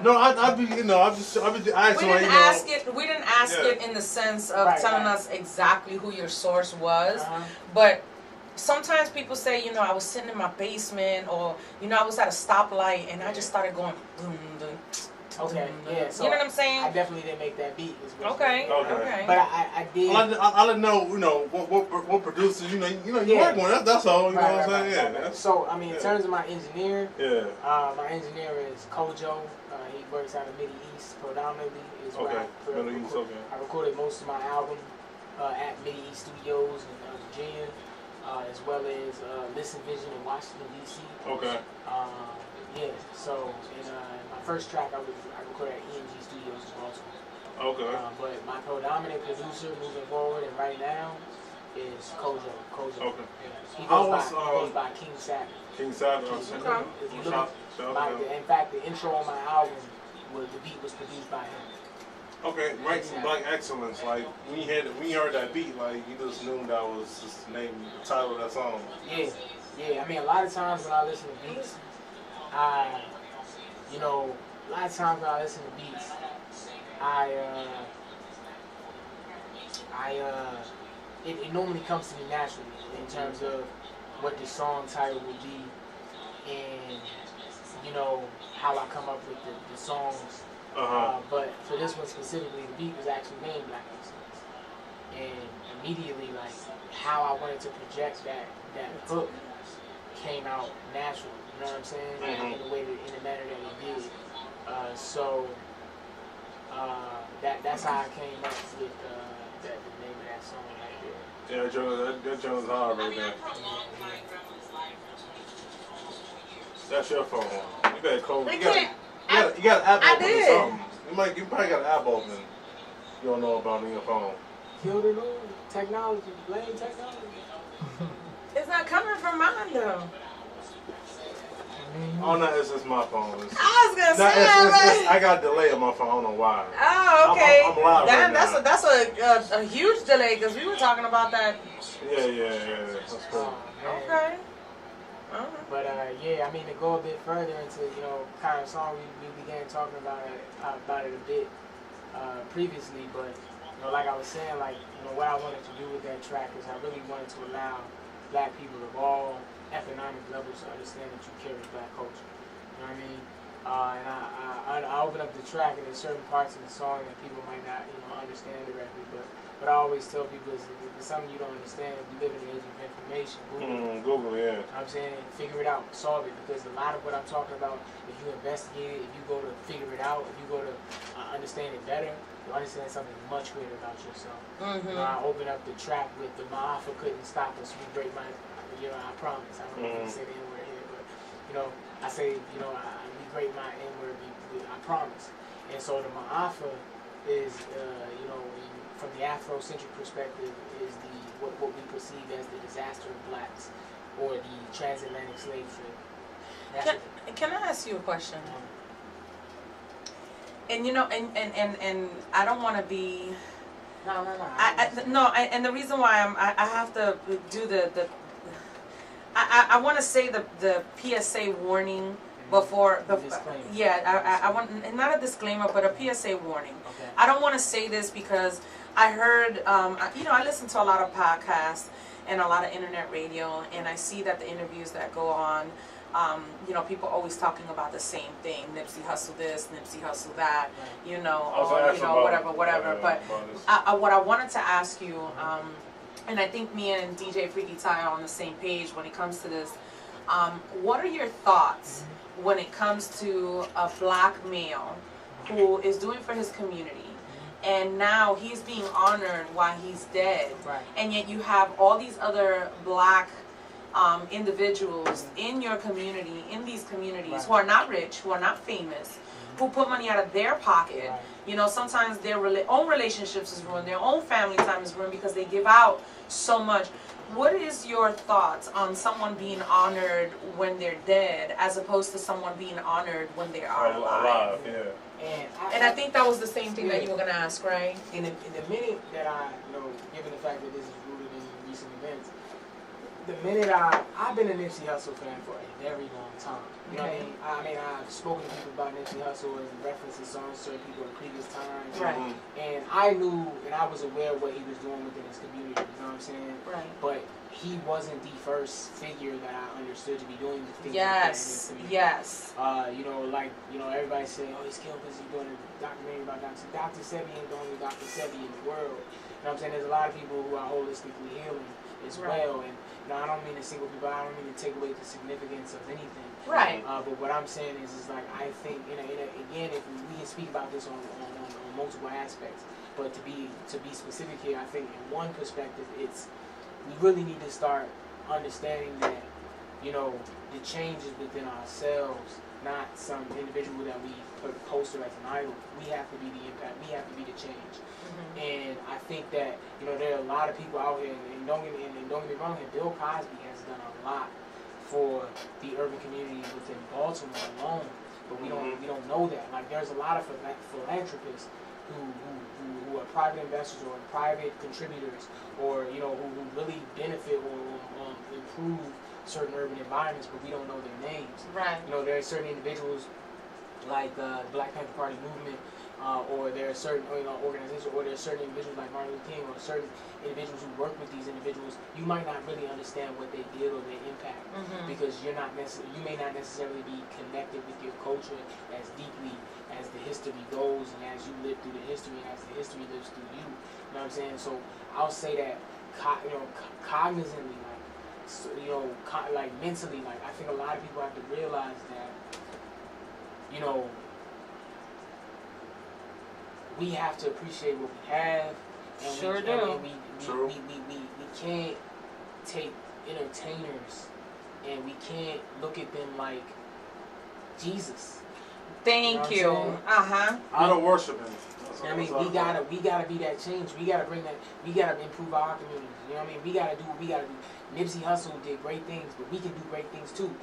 No. I'd be asking. We didn't ask it in the sense of telling us exactly who your source was, but sometimes people say, I was sitting in my basement, or I was at a stoplight and I just started going boom, boom. Okay, yeah. So you know what I'm saying? I definitely didn't make that beat. Okay. But I did. I didn't know, what producers, you work with. That's all. You know what I'm saying? Yeah. So in terms of my engineer, my engineer is Kojo. He works out of Middle East predominantly. Is where I recorded most of my album at Middle East Studios in Virginia, as well as Listen Vision in Washington D.C. Okay. Yeah. So in my first track, I recorded at EMG Studios in Baltimore. Okay. But my predominant producer moving forward and right now is Kojo. Okay. Yeah. He goes by King Savage. King Savage. In fact, the intro on my album, the beat was produced by him. Okay, right. Black Excellence. Like when you heard that beat, like you just knew that was just the title of that song. Yeah. A lot of times when I listen to beats, it normally comes to me naturally in terms of what the song title would be, and how I come up with the songs. But for this one specifically, the beat was actually named Black Excellence, and immediately how I wanted to project that hook came out naturally. You know what I'm saying? In the manner that it did. That's how I came up with the name of that song right there. Yeah, that joint's hard right there. That's your phone. You better call. You got an app open or something. You probably got an app open. You don't know about on your phone. You don't know technology, blame technology. It's not coming from mine though. Oh no, it's just my phone. I was gonna say I got a delay on my phone. I don't know why. Oh, okay. I'm live right now. That's a huge delay because we were talking about that. Yeah. That's cool. Okay. But yeah, I mean, to go a bit further into, you know, kind of song, we began talking about it a bit previously, but, you know, like I was saying, like, you know, what I wanted to do with that track is I really wanted to allow black people of all economic levels to understand that you carry black culture. You know what I mean? And I open up the track, and there's certain parts of the song that people might not, you know, understand directly, but I always tell people it's something you don't understand. We live in the age of information. Google, yeah. You know what I'm saying? Figure it out, solve it, because a lot of what I'm talking about, if you investigate it, if you go to figure it out, if you go to understand it better, you understand something much greater about yourself. You know, I open up the track with the Ma'afa couldn't stop us. We break my, you know, I promise. I don't know if you say the N-word here, but, you know, I say, you know, we break my N-word, I promise. And so the Ma'afa is, you know, from the Afrocentric perspective, is what we perceive as the disaster of blacks, or the transatlantic slave trade. Can I ask you a question? And you know, and I don't want to be. No. And the reason why I have to do the. I want to say the PSA warning before the disclaimer. Yeah, I want not a disclaimer, but a PSA warning. Okay. I don't want to say this because I heard, you know, I listen to a lot of podcasts and a lot of internet radio, and I see that the interviews that go on, you know, people always talking about the same thing: Nipsey Hussle this, Nipsey Hussle that, you know, or you know, whatever. But what I wanted to ask you, and I think me and DJ Freaky Ty are on the same page when it comes to this. What are your thoughts when it comes to a black male who is doing for his community, and now he's being honored while he's dead, and yet you have all these other black individuals in your community, in these communities, who are not rich, who are not famous, who put money out of their pocket. You know, sometimes their own relationships is ruined, their own family time is ruined because they give out so much. What is your thoughts on someone being honored when they're dead, as opposed to someone being honored when they are alive? And I think that was the same thing that you were going to ask, right? In the minute that you know, given the fact that this is rooted in recent events, the minute I've been a Nipsey Hussle fan for a very long time. You know what I mean? I mean, I've spoken to people about Nipsey Hussle and references songs to certain people in previous times. And I knew and I was aware of what he was doing within his community. You know what I'm saying? But he wasn't the first figure that I understood to be doing the things. You know, like, you know, everybody saying, oh, he's killed because he's doing a documentary about Dr. Sebi ain't the only Dr. Sebi in the world. You know what I'm saying? There's a lot of people who are holistically healing as well. And you know, I don't mean to single people, I don't mean to take away the significance of anything. But what I'm saying is like, I think, again, if we can speak about this on multiple aspects, but to be specific here, I think in one perspective, it's we really need to start understanding that, you know, the change is within ourselves, not some individual that we poster as an idol. We have to be the impact. We have to be the change. And I think that, you know, there are a lot of people out here, and don't get me wrong here, Bill Cosby has done a lot for the urban community within Baltimore alone, but we don't know that. Like, there's a lot of philanthropists who are private investors or private contributors, or you know, who really benefit or improve certain urban environments, but we don't know their names. You know, there are certain individuals like the Black Panther Party movement, or there are certain organizations, or there are certain individuals like Martin Luther King, or certain individuals who work with these individuals. You might not really understand what they did or their impact, because you may not necessarily be connected with your culture as deeply as the history goes, and as you live through the history, and as the history lives through you. You know what I'm saying? So I'll say that, cognizantly, like mentally, like I think a lot of people have to realize that, you know, we have to appreciate what we have, and we can't take entertainers and we can't look at them like Jesus. Thank you. I don't worship him. I mean, we gotta be that change. We gotta bring that. We gotta improve our communities. You know what I mean? We gotta do what we gotta do. Nipsey Hussle did great things, but we can do great things too.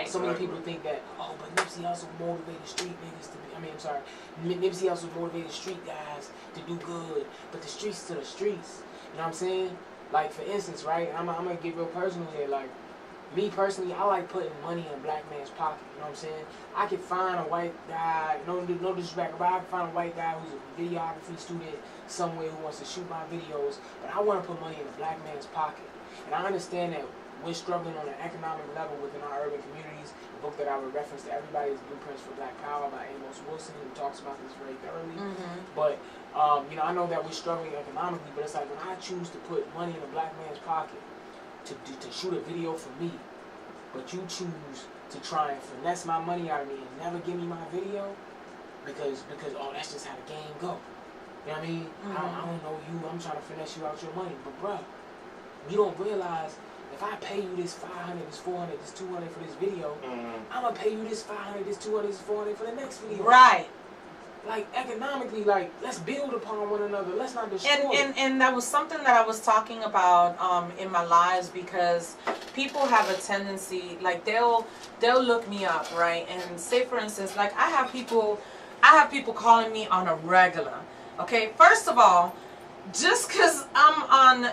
So many people think that, oh, but Nipsey Hussle motivated street niggas to be. Nipsey Hussle motivated street guys to do good, but the streets to the streets. You know what I'm saying? Like, for instance, right? I'm gonna get real personal here. Like, Me personally, I like putting money in a black man's pocket. You know what I'm saying? I could find a white guy, no disrespect, but I can find a white guy who's a videography student somewhere who wants to shoot my videos, but I want to put money in a black man's pocket. And I understand that we're struggling on an economic level within our urban communities. The book that I would reference to everybody is Blueprints for Black Power by Amos Wilson, who talks about this very thoroughly. But you know, I know that we're struggling economically, but it's like when I choose to put money in a black man's pocket to shoot a video for me, but you choose to try and finesse my money out of me and never give me my video because oh, that's just how the game go. You know what I mean? I don't know you. I'm trying to finesse you out your money, but bruh, you don't realize. If I pay you this 500, this 400, this 200 for this video, I'm gonna pay you this 500, this 200, this 400 for the next video. Right. Like economically, like let's build upon one another. Let's not destroy. And that was something that I was talking about in my lives, because people have a tendency, like they'll look me up, right? And say for instance, like I have people calling me on a regular. Okay, first of all, just because I'm on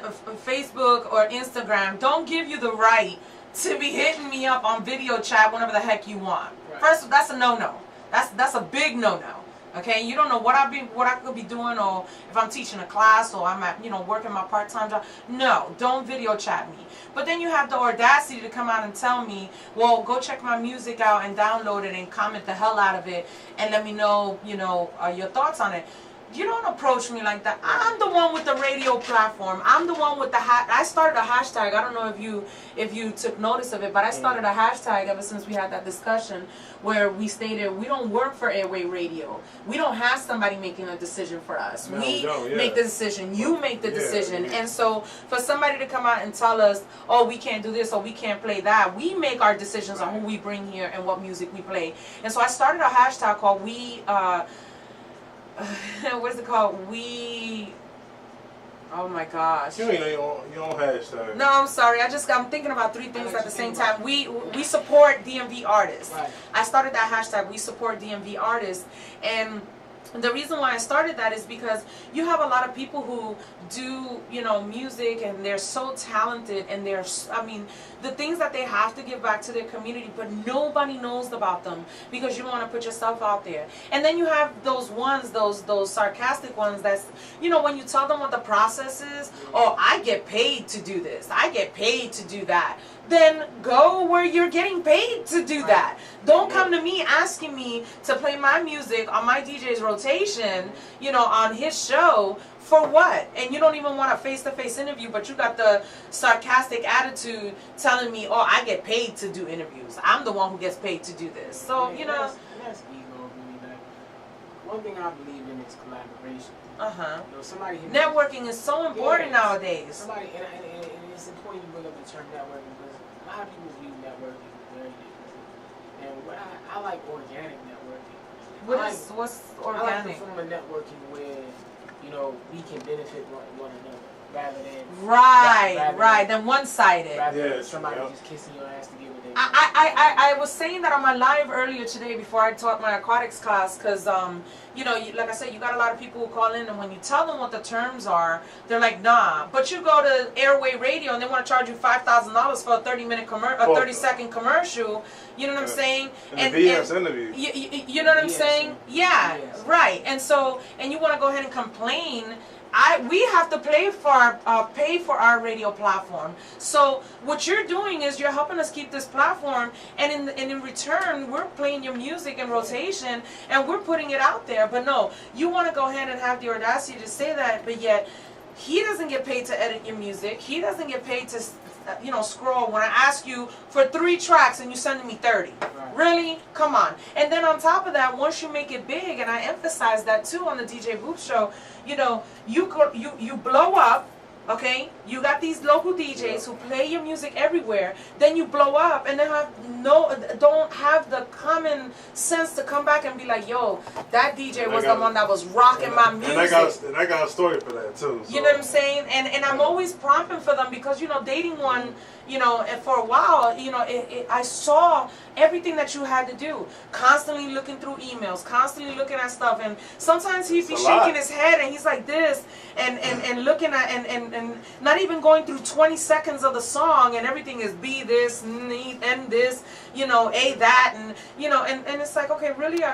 Facebook or Instagram, don't give you the right to be hitting me up on video chat whenever the heck you want. Right. First, that's a no-no. That's a big no-no. Okay, you don't know what I could be doing, or if I'm teaching a class, or I'm at, working my part-time job. No, don't video chat me. But then you have the audacity to come out and tell me, well, go check my music out and download it and comment the hell out of it and let me know, your thoughts on it. You don't approach me like that. I'm the one with the radio platform. I'm the one with the I started a hashtag. I don't know if you took notice of it, but I started a hashtag ever since we had that discussion where we stated we don't work for airway radio. We don't have somebody making a decision for us. No, we no, yeah. make the decision. You make the decision. Yeah. And so for somebody to come out and tell us, oh, we can't do this or we can't play that, we make our decisions on who we bring here and what music we play. And so I started a hashtag called what is it called? Oh my gosh. You ain't your own hashtag. No, I'm sorry. I'm thinking about three things at the same time. We support DMV artists. Right. I started that hashtag. We support DMV artists, and the reason why I started that is because you have a lot of people who do, music, and they're so talented, and the things that they have to give back to their community, but nobody knows about them because you don't want to put yourself out there. And then you have those ones, those sarcastic ones that's, when you tell them what the process is, oh, I get paid to do this, I get paid to do that. Then go where you're getting paid to do that. Don't come to me asking me to play my music on my DJ's rotation, on his show, for what? And you don't even want a face-to-face interview, but you got the sarcastic attitude telling me, oh, I get paid to do interviews. I'm the one who gets paid to do this. So, That's ego, really. Like, one thing I believe in is collaboration. Networking is so important nowadays. And it's important you bring up the term networking, because a lot of people view networking very differently. And what I like organic networking. What's organic? I like the form of networking where, we can benefit one another rather than right, than one-sided. Rather than somebody just kissing your ass to get what they want. I was saying that on my live earlier today before I taught my aquatics class, because like I said, you got a lot of people who call in, and when you tell them what the terms are, they're like, nah. But you go to airway radio and they want to charge you $5,000 for a 30-second commercial. You know what I'm saying? And the BS interview. You know what I'm saying? Yeah, right. And you want to go ahead and complain. We have to pay for our radio platform. So what you're doing is you're helping us keep this platform, and in return we're playing your music in rotation and we're putting it out there. But no, you want to go ahead and have the audacity to say that, but yet he doesn't get paid to edit your music. He doesn't get paid to scroll when I ask you for 3 tracks and you sending me 30. Right. Really? Come on. And then on top of that, once you make it big, and I emphasize that too on the DJ Boop Show, you blow up. Okay, you got these local DJs who play your music everywhere. Then you blow up, and they don't have the common sense to come back and be like, "Yo, that DJ was the one that was rocking my music." And I got a story for that too. So. You know what I'm saying? And I'm always prompting for them because dating one, and for a while, I saw everything that you had to do, constantly looking through emails, constantly looking at stuff, and sometimes he'd be shaking his head and he's like this, and looking at and and not even going through 20 seconds of the song, and everything is be this, and this, you know, A that, and you know, and it's like, okay, really,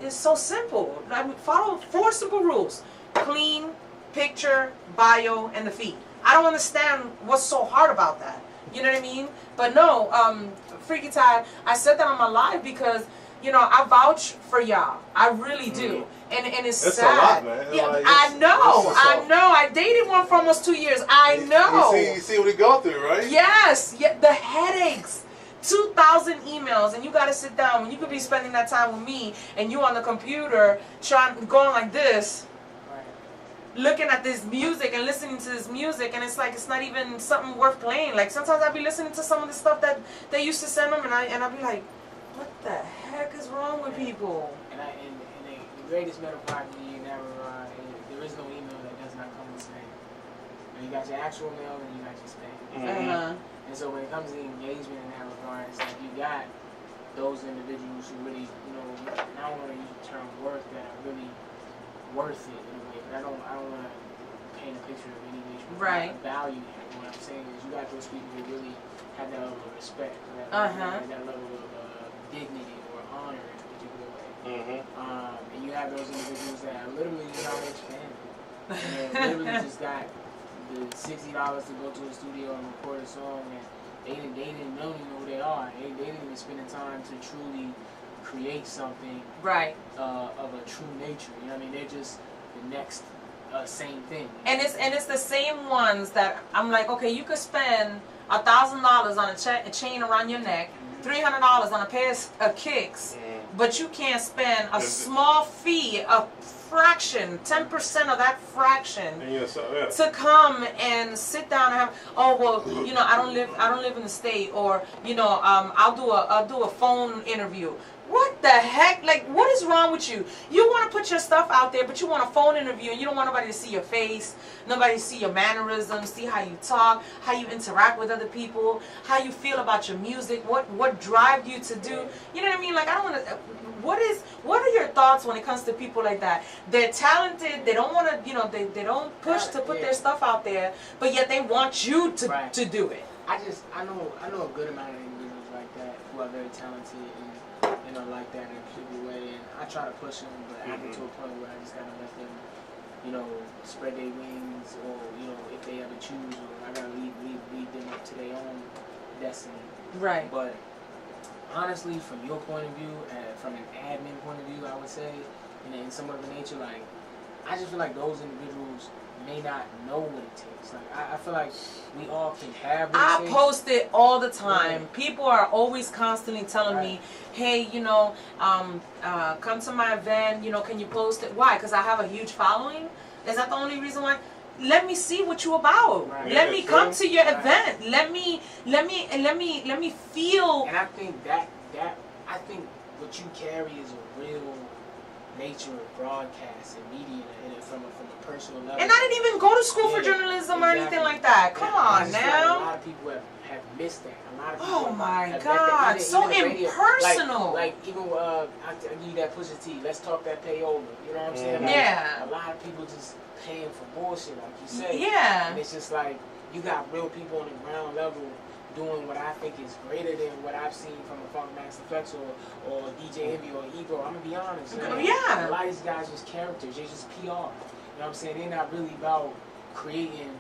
it's so simple. I mean, follow 4 simple rules: clean, picture, bio, and the feed. I don't understand what's so hard about that. You know what I mean? But no, Freaky Tide, I said that on my live because, you know, I vouch for y'all. I really do. And it's sad. A lot, man. Yeah, like, I know. I dated one for almost 2 years. I know. You see what he go through, right? Yes. Yeah, the headaches. 2,000 emails, and you got to sit down. You could be spending that time with me, and you on the computer going like this, looking at this music and listening to this music, and it's like it's not even something worth playing. Like sometimes I'd be listening to some of the stuff that they used to send them, and I'd be like, what the heck is wrong with people? And the greatest metaphor to me in that regard is there is no email that does not come with spam. You got your actual mail and you got your spam. And so when it comes to the engagement in that regard, it's like you got those individuals who really, you know, I don't want to use the term worth, that are really worth it in a way, but I don't want to paint a picture of any way value here. What I'm saying is you got those people who really have that level of respect, that level of dignity or honor in a particular way. And you have those individuals that are literally just out there expanding. And literally just got the $60 to go to the studio and record a song, and they didn't know who they are. They didn't even spend the time to truly create something of a true nature. You know what I mean? They're just the next same thing. And it's the same ones that I'm like, okay, you could spend $1,000 on a chain around your neck, $300 on a pair of kicks, but you can't spend a small fee, a fraction, 10% of that fraction, to come and sit down and have, oh well, you know, I don't live in the state, or you know, I'll do a phone interview. What the heck? Like, what is wrong with you? You want to put your stuff out there, but you want a phone interview, and you don't want nobody to see your face, nobody to see your mannerisms, see how you talk, how you interact with other people, how you feel about your music, what drives you to do. You know what I mean? Like, I don't want to. What are your thoughts when it comes to people like that? They're talented. They don't want to, you know, they don't push to put their stuff out there, but yet they want you to do it. I know a good amount of individuals like that who are very talented and, you know, like that in a particular way, and I try to push them, but I get to a point where I just gotta let them, you know, spread their wings, or you know, if they ever choose, or I gotta lead them up to their own destiny. Right. But honestly, from your point of view, from an admin point of view, I would say, in somewhat of a nature, like, I just feel like those individuals may not know what it takes. Like, I feel like we all can have what it takes. I post it all the time. People are always constantly telling me, hey, you know, come to my event, you know, can you post it? Why? Because I have a huge following? Is that the only reason why? Let me see what you about. Let me come to your event. Let me feel. And I think I think what you carry is a real nature of broadcast and media, and from a personal level. And I didn't even go to school for journalism or anything like that. Come on now. A lot of people have missed that. A lot of people oh my God, so impersonal. Like even I give you that Pusha T. Let's talk that payola. You know what I'm saying? Yeah. A lot of people just paying for bullshit, like you say. Yeah. And it's just like you got real people on the ground level doing what I think is greater than what I've seen from a Funk Master Flex or DJ Envy or Ego. I'm gonna be honest. Yeah. A lot of these guys just characters. They're just PR. You know what I'm saying? They're not really about creating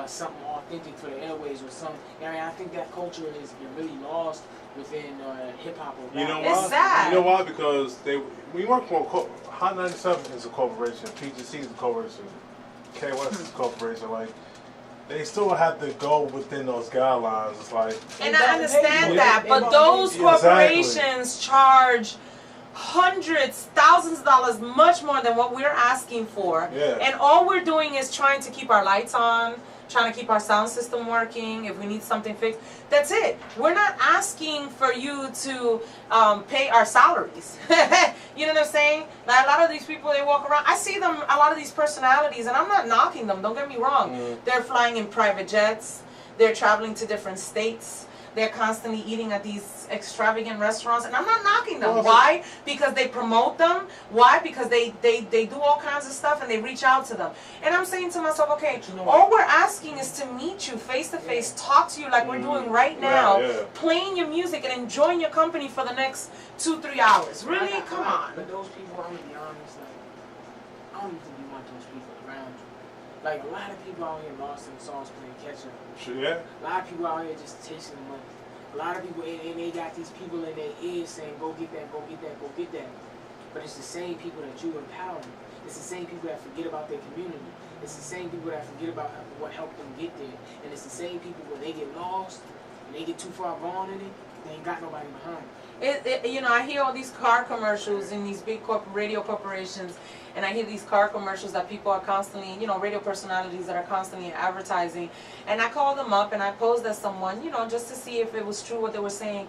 something authentic for the airways or something. I mean, I think that culture has been really lost within hip hop. You know why? It's sad. You know why? Because we work for Hot 97 is a corporation, PGC is a corporation, K-West is a corporation. Like, they still have to go within those guidelines. It's like, and I understand that, but those corporations charge hundreds, thousands of dollars, much more than what we're asking for. Yeah. And all we're doing is trying to keep our lights on, trying to keep our sound system working. If we need something fixed, that's it. We're not asking for you to pay our salaries. You know what I'm saying? Like, a lot of these people, they walk around. I see them, a lot of these personalities, and I'm not knocking them. Don't get me wrong. They're flying in private jets. They're traveling to different states. they're constantly eating at these extravagant restaurants, and I'm not knocking them. Why? Because they promote them. Why? Because they do all kinds of stuff and they reach out to them. And I'm saying to myself, okay, all we're asking is to meet you face to face, talk to you like we're doing right now, playing your music and enjoying your company for the next 2-3 hours. Really? Come on. But those people, I'm gonna be honest, like, I don't even think you want those people around you. Like, a lot of people out here lost in the sauce playing catch up. Sure, yeah. A lot of people out here just chasing the money. A lot of people, and they got these people in their ears saying, go get that, go get that, go get that. But it's the same people that you empower. It's the same people that forget about their community. It's the same people that forget about what helped them get there. And it's the same people when they get lost, and they get too far gone in it, they ain't got nobody behind them. You know, I hear all these car commercials in these big radio corporations, and I hear these car commercials that people are constantly, you know, radio personalities that are constantly advertising, and I call them up and I posed at someone, you know, just to see if it was true what they were saying.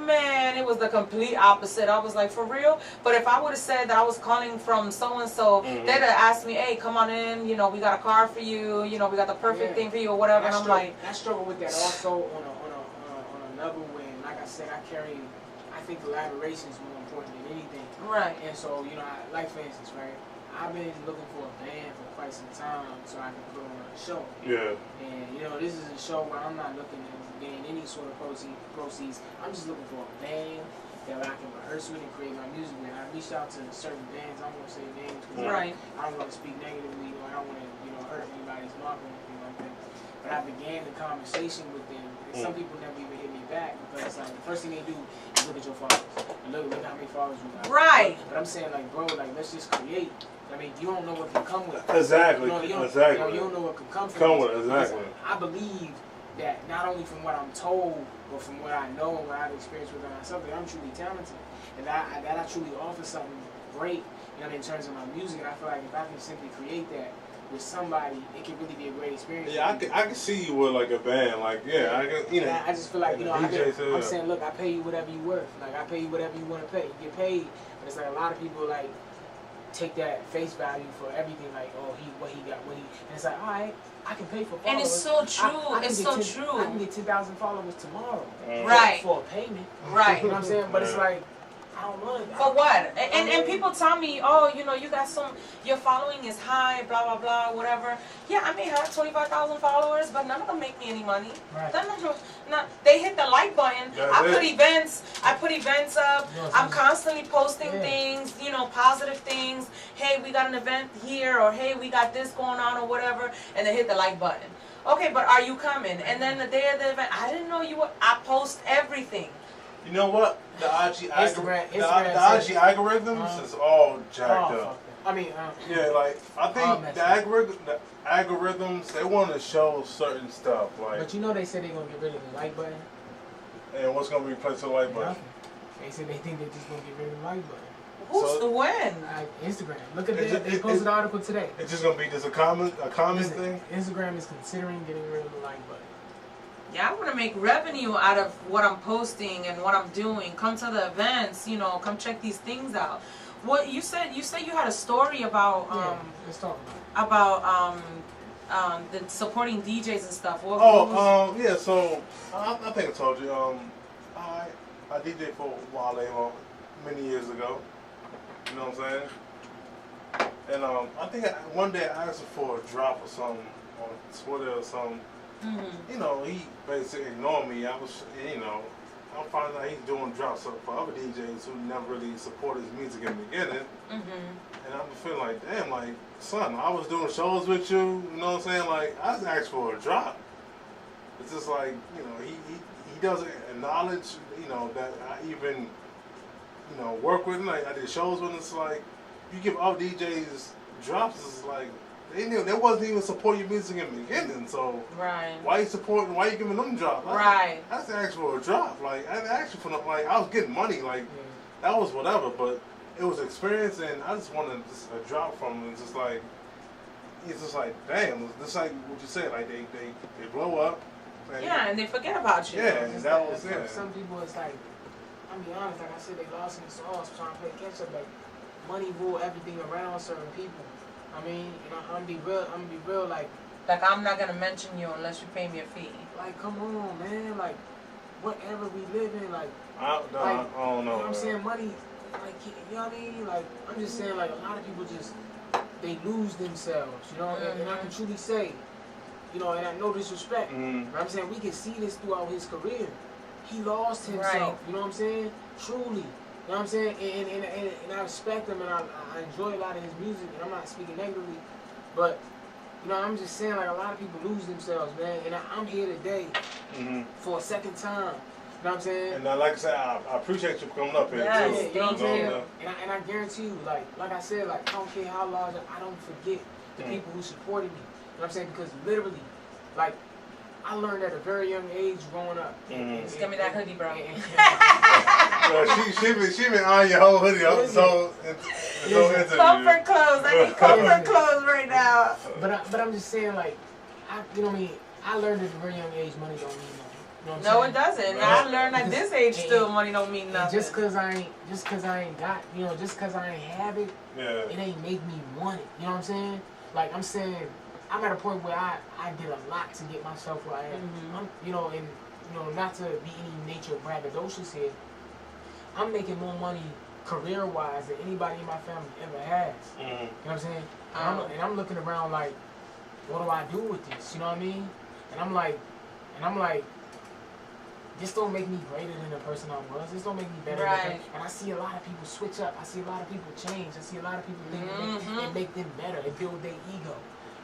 Man, it was the complete opposite. I was like, for real? But if I would have said that I was calling from so-and-so, they'd have asked me, hey, come on in, you know, we got a car for you, you know, we got the perfect thing for you or whatever, and I'm like... I struggle with that also on a level when, like I said, I think collaboration is more important than anything. Right. And so, you know, like for instance, right, I've been looking for a band for quite some time so I can put on a show. Yeah. And, you know, this is a show where I'm not looking to gain any sort of proceeds. I'm just looking for a band that I can rehearse with and create my music with. I reached out to certain bands. I don't want to say names because I don't want to speak negatively or I don't want to, you know, hurt anybody's mark or anything like that. But I began the conversation with them. And some people never even hit me back because like the first thing they do is look at your followers. And look how many followers you got. Right. But I'm saying like, bro, like let's just create. I mean, you don't know what can come with it. Exactly. You don't know what can come from come with it. Exactly. I believe that not only from what I'm told, but from what I know and what I've experienced with myself, that I'm truly talented. And that I truly offer something great, you know, in terms of my music. And I feel like if I can simply create that with somebody, it can really be a great experience. Yeah, I can see you with like a band, like I can, you know. I just feel like, you know, I'm saying, look, I pay you whatever you worth. Like I pay you whatever you want to pay. You get paid, but it's like a lot of people like take that face value for everything. Like, oh, and it's like, all right, I can pay for followers. And it's so true. It's so true. I can get 10,000 followers tomorrow. Right. For a payment. Right. You know what I'm saying? But it's like, I don't know. For what? And people tell me, oh, you know, you got your following is high, blah, blah, blah, whatever. Yeah, I may have 25,000 followers, but none of them make me any money. Right. They hit the like button. I put events up. Yes, I'm constantly posting things, you know, positive things. Hey, we got an event here, or hey, we got this going on, or whatever, and they hit the like button. Okay, but are you coming? And then the day of the event, I didn't know you were. I post everything. You know what? The IG algorithms is all jacked up. I mean, yeah, like I think the algorithms they want to show certain stuff, like. But you know they said they're gonna get rid of the like button. And what's gonna replace the like button? They said they think they're just gonna get rid of the like button. When? Instagram. Look at they posted an article today. It's just gonna be just a common thing. Instagram is considering getting rid of the like button. Yeah, I want to make revenue out of what I'm posting and what I'm doing. Come to the events, you know, come check these things out. What you said you had a story about let's talk about the supporting DJs and stuff. Yeah, so I think I told you I DJed for a while many years ago. You know what I'm saying? And I think one day I asked him for a drop or something on Twitter or something. You know, he basically ignored me. I'm finding out he's doing drops for other DJs who never really supported his music in the beginning. And I'm feeling like, damn, like, son, I was doing shows with you, you know what I'm saying? Like, I just asked for a drop. It's just like, you know, he doesn't acknowledge, you know, that I even, you know, work with him. Like, I did shows with him. It's like, you give other DJs drops, it's like, they wasn't even supporting your music in the beginning, so why you giving them drops? I just asked for a drop. Like I asked for like I was getting money, like that was whatever, but it was experience, and I just wanted a drop from them. It's just like damn, it's like what you said, like they blow up. And they forget about you. Yeah, and that was some people it's like, I'm be honest, like I said, they lost in the sauce trying to play catch up. Like money rule everything around certain people. I mean, you know, I'm gonna be real, like I'm not gonna mention you unless you pay me a fee. Like, come on, man, like, whatever we live in, like, I don't know. you know what I'm saying? Money, like, you know what I mean? Like, I'm just saying, like, a lot of people just, they lose themselves, you know? And I can truly say, you know, and I no disrespect, but I'm saying we can see this throughout his career. He lost himself, Right. you know what I'm saying? Truly. You know what I'm saying? And I respect him, and I enjoy a lot of his music, and I'm not speaking negatively, but, you know, I'm just saying, like, a lot of people lose themselves, man, and I'm here today for a second time. You know what I'm saying? And like I said, I appreciate you coming up here Yes, too. You know what I'm saying? Yeah. And I guarantee you, like I said, like, I don't care how large, I don't forget the people who supported me. You know what I'm saying? Because literally, like, I learned at a very young age growing up. Just give me that hoodie, bro. She been on your whole hoodie, so Comfort clothes. I need comfort clothes right now. But I'm just saying, like, you know what I mean? I learned at a very young age, money don't mean nothing. You know what I'm No, saying? it doesn't. I learned at this age still, money don't mean nothing. Just cause I ain't got, you know, just cause I ain't have it, it ain't make me want it. You know what I'm saying? Like, I'm saying, I'm at a point where I did a lot to get myself where I am. I'm, you know, and you know, not to be any nature braggadocious here, I'm making more money career-wise than anybody in my family ever has. You know what I'm saying? And I'm looking around like, what do I do with this? You know what I mean? And I'm like, this don't make me greater than the person I was. This don't make me better. Right. And I see a lot of people switch up. I see a lot of people change. I see a lot of people think it make them better. It build their ego.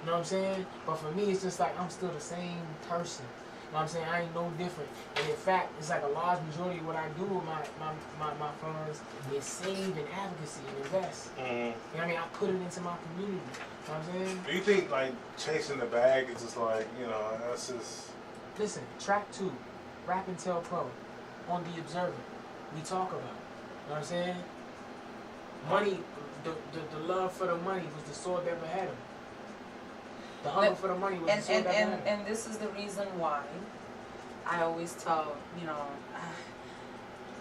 You know what I'm saying? But for me, it's just like I'm still the same person. You know what I'm saying? I ain't no different. And in fact, it's like a large majority of what I do with my funds is save and advocacy and invest. You know what I mean? I put it into my community. You know what I'm saying? Do you think like chasing the bag is just like, you know, that's just... Listen, track 2, Rap and Tell Pro, on the Observant, we talk about. You know what I'm saying? Money, the love for the money was the sword that beheaded him. The hunger for the money was the sword that beheaded him. And this is the reason why I always tell, you know,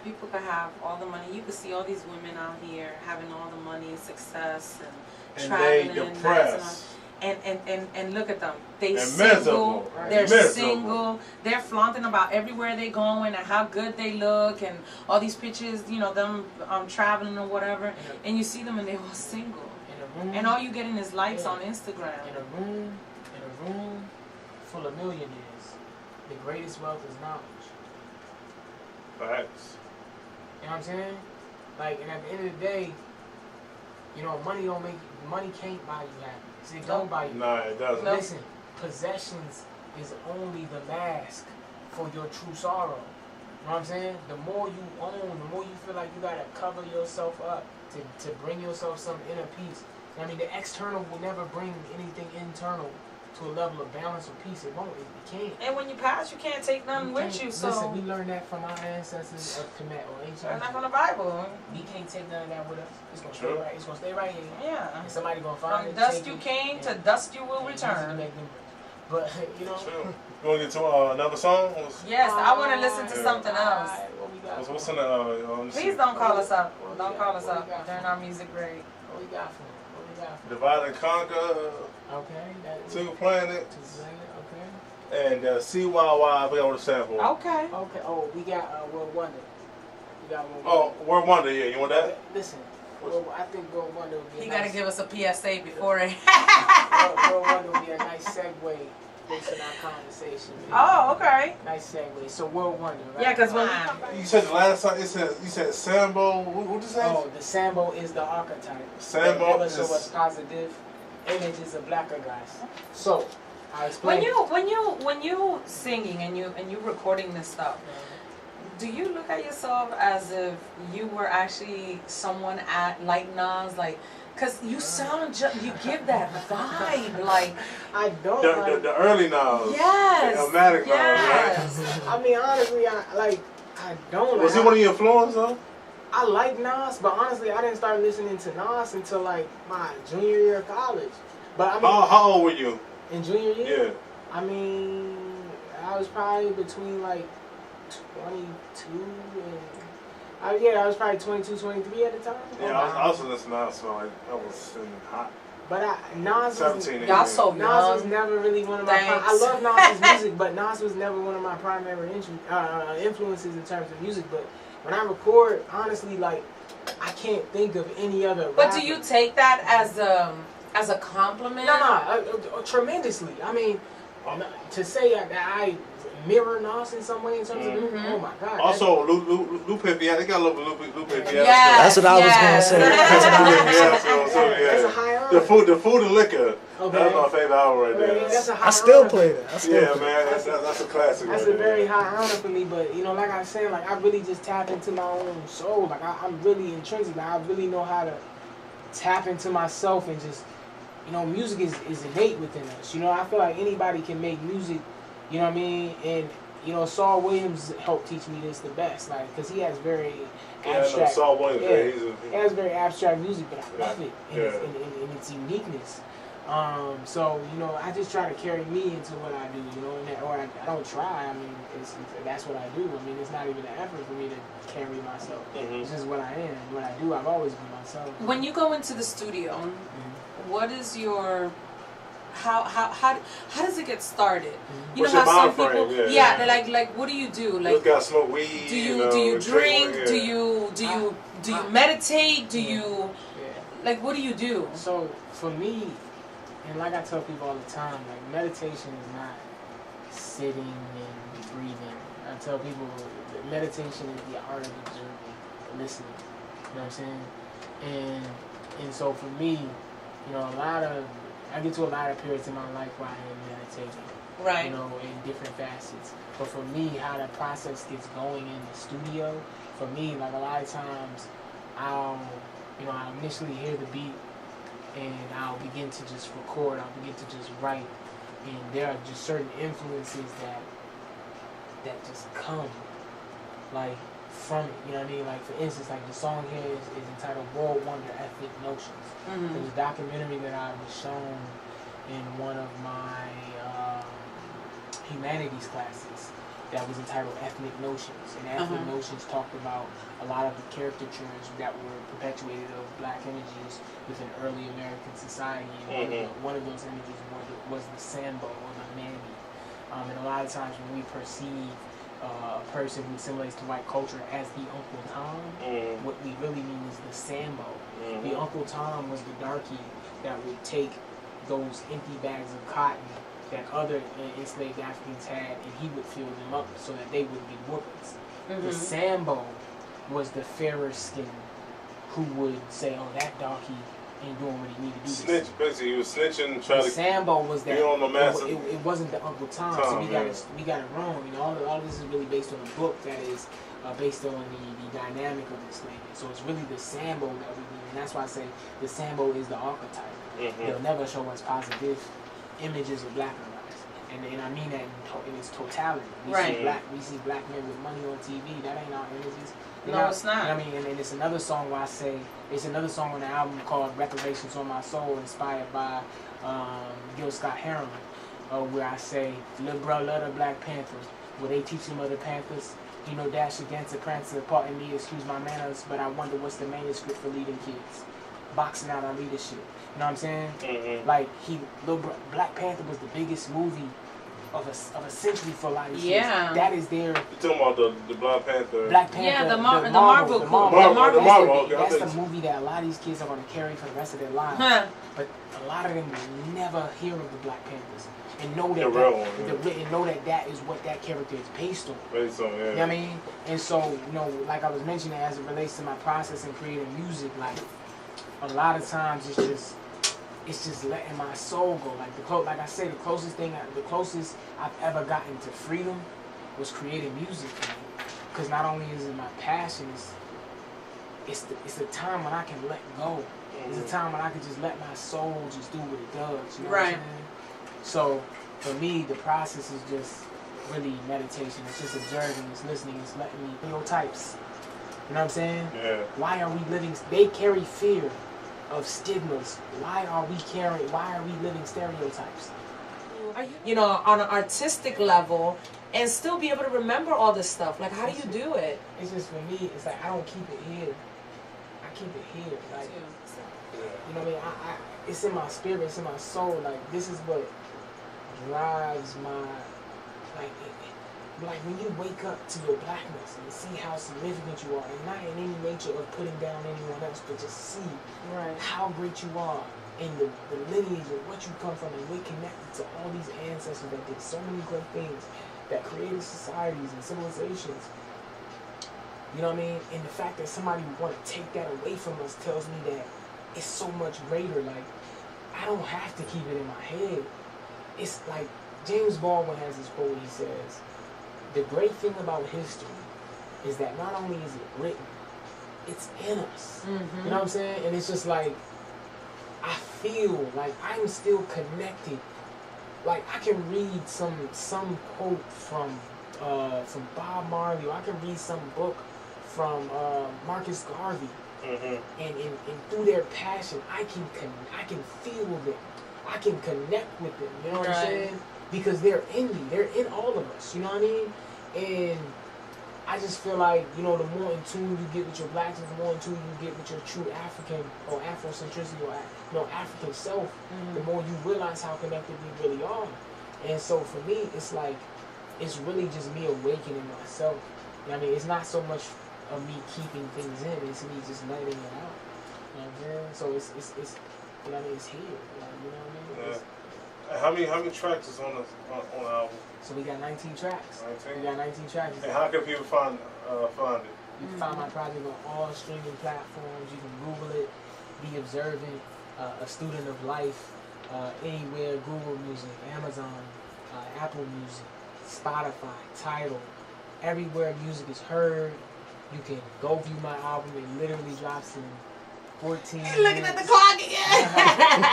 people can have all the money. You can see all these women out here having all the money, success, and traveling. They depressed. And look at them. They're miserable. single. Right. They're Miserable. single. They're flaunting about everywhere they going and how good they look and all these pictures, you know, them traveling or whatever. And you see them and they're all single. And all you getting is likes on Instagram. In a room full of millionaires, the greatest wealth is knowledge. Facts. You know what I'm saying? Like, and at the end of the day, you know, money can't buy you happiness. It don't buy you. Nah, it doesn't. Listen, possessions is only the mask for your true sorrow. You know what I'm saying? The more you own, the more you feel like you gotta cover yourself up to bring yourself some inner peace. I mean, the external will never bring anything internal to a level of balance or peace. It won't. It can't. And when you pass, you can't take nothing with you. So listen, we learned that from our ancestors of Kemet or ancient. learn that from the Bible. We can't take none of that with us. It's gonna stay right. It's gonna stay right here. Yeah. And somebody gonna find From it. dust you came to dust you will To return. make them rich. But you know. True. You want to get to another song? Yes, I want to listen to something else. Alright, what we got? What's in the... Please don't call us up. Don't call us up during our music break. What we got for it? What we got for it? Divide and Conquer, Okay. That 2 Planets, okay. and CYY. I forgot what the sample. Okay. Okay. Oh, we got World Wonder. We got World Oh, Wonder. World Wonder, yeah. You want that? Listen, I think World Wonder would be He a got to nice, give us a PSA before it. World Wonder would be a nice segue based on our conversation. Oh, okay. Nice segue. So World Wonder, right? Yeah, because when we come back. You said the last time, you said Sambo. What did you say? Oh, the Sambo is the archetype. Sambo Never show is- us positive images of blacker guys. So, I explain. When you singing and you recording this stuff, do you look at yourself as if you were actually someone like Nas, like? Cause you sound, you give that vibe, like. I don't. The early Nas. Yes. The Illmatic Nas, yes. right? I mean, honestly, I don't. Was he one of your influences, though? I like Nas, but honestly, I didn't start listening to Nas until like my junior year of college. But I mean, How old were you? in junior year, Yeah. I mean, I was probably between like 22 and. I was probably 22, 23 at the time. Yeah, I was listening to that song. Like, I was sitting hot. But Nas was, 17, y'all so Nas young. was never really one of my. I love Nas's music, but Nas was never one of my primary influences in terms of music. But when I record, honestly, like I can't think of any other. But rapper. do you take that as a compliment? No, tremendously. I mean, to say that I mirror Nas in some way in terms of oh my god. Also, Lupe Fiasco. They got a little Lupe Fiasco. Yes, That's what I was gonna say. That's what I was gonna say. That's a high honor. The food and liquor. Okay. That's my favorite album right there. That's a high I still honor. play that. I still Yeah, play man, that's a classic. That's right a very there. high honor for me, but you know, like I was saying, like I really just tap into my own soul. Like I'm really intrinsic. Like I really know how to tap into myself and just, you know, music is innate within us. You know, I feel like anybody can make music. You know what I mean? And you know, Saul Williams helped teach me this the best, like because he has very abstract. Yeah, no, Saul Williams. Yeah, He he has very abstract music, but I love it Yeah. in its uniqueness. So you know, I just try to carry me into what I do, you know, or I don't try. I mean, that's what I do. I mean, it's not even an effort for me to carry myself. It's just what I am, what I do. I've always been myself. When you go into the studio, what is your how does it get started? You What's know your how some mind people, frame? yeah, they're like what do you do? Like, Just gotta smoke weed. do you drink? drink? Do you meditate? Do you like what do you do? So for me, and like I tell people all the time, like meditation is not sitting and breathing. I tell people that meditation is the art of observing, listening. You know what I'm saying? And so for me, you know, I get to a lot of periods in my life where I am meditating. Right. You know, in different facets. But for me, how the process gets going in the studio, for me, like a lot of times, I'll initially hear the beat and I'll begin to just record, I'll begin to just write. And there are just certain influences that just come, like, from it, you know what I mean? Like, for instance, like the song here is entitled World Wonder Ethnic Notions. There's a documentary that I was shown in one of my humanities classes that was entitled Ethnic Notions. And Ethnic Notions talked about a lot of the caricatures that were perpetuated of black images within early American society. And one of those images was the Sambo or the Mammy. And a lot of times when we perceive a person who assimilates to white culture as the Uncle Tom, what we really mean is the Sambo. The Uncle Tom was the darky that would take those empty bags of cotton that other enslaved Africans had, and he would fill them up so that they would get whoopings. The Sambo was the fairer skin who would say, "Oh, that darky ain't doing what he needed to do." Snitch, basically, he was snitching, trying to. Sambo was that. It wasn't the Uncle Tom. So we got it wrong. You know, all this is really based on a book that is based on the dynamic of enslavement. So it's really the Sambo that we need, and that's why I say the Sambo is the archetype. They'll never show us positive images of black lives, and I mean that in its totality. We see black men with money on TV. That ain't our images. It's not. You know what I mean, and it's another song where I say, it's another song on the album called Reparations on My Soul, inspired by Gil Scott-Heron, where I say, "Little bro love the Black Panthers. Will they teach him other Panthers? You know, dash against the prancer. Pardon me, excuse my manners, but I wonder what's the manuscript for leading kids. Boxing out our leadership." You know what I'm saying? Like, Black Panther was the biggest movie of a century for a lot of these kids. That is their... You're talking about the Black Panther. Black Panther. Yeah, the Marvel. That's the movie that a lot of these kids are going to carry for the rest of their lives. But a lot of them will never hear of the Black Panthers and know that that is what that character is based on. Based on, yeah. You know what I mean? And so, you know, like I was mentioning, as it relates to my process in creating music, like, a lot of times it's just letting my soul go. Like I say, the closest I've ever gotten to freedom was creating music. Because not only is it my passion, it's the time when I can let go. It's a time when I can just let my soul just do what it does. You know what I'm saying? So for me, the process is just really meditation. It's just observing, it's listening, it's letting me stereotypes. You know what I'm saying? Yeah. Why are we living? They carry fear of stigmas. Why are we living stereotypes? You know, on an artistic level, and still be able to remember all this stuff. Like, how do you do it? It's just, for me, it's like I don't keep it here. I keep it here. Like, you know what I mean? it's in my spirit, it's in my soul. Like, this is what drives my, like when you wake up to your blackness and see how significant you are, and not in any nature of putting down anyone else, but just see how great you are and the lineage of what you come from, and we're connected to all these ancestors that did so many great things, that created societies and civilizations. You know what I mean? And the fact that somebody would want to take that away from us tells me that it's so much greater. Like, I don't have to keep it in my head. It's like James Baldwin has this quote. He says, the great thing about history is that not only is it written, it's in us. Mm-hmm. You know what I'm saying? And it's just like, I feel like I'm still connected. Like, I can read some quote from Bob Marley, or I can read some book from Marcus Garvey, and through their passion, I can feel them. I can connect with them. You know what I'm saying? Because they're in me. They're in all of us. You know what I mean? And I just feel like, you know, the more in tune you get with your blackness, the more in tune you get with your true African or Afrocentricity or, you know, African self, the more you realize how connected we really are. And so for me, it's like, it's really just me awakening myself. You know what I mean? It's not so much of me keeping things in, it's me just letting it out. You know what I'm saying? So it's you know what I mean? It's here. Like, you know what I mean? How many tracks is on the album? So we got 19 tracks. 19? We got 19 tracks. And how can people find it? You can find my project on all streaming platforms. You can Google it, The Observant, A Student of Life, anywhere, Google Music, Amazon, Apple Music, Spotify, Tidal, everywhere music is heard. You can go view my album. It literally drops in 14 minutes. Looking at the clock again.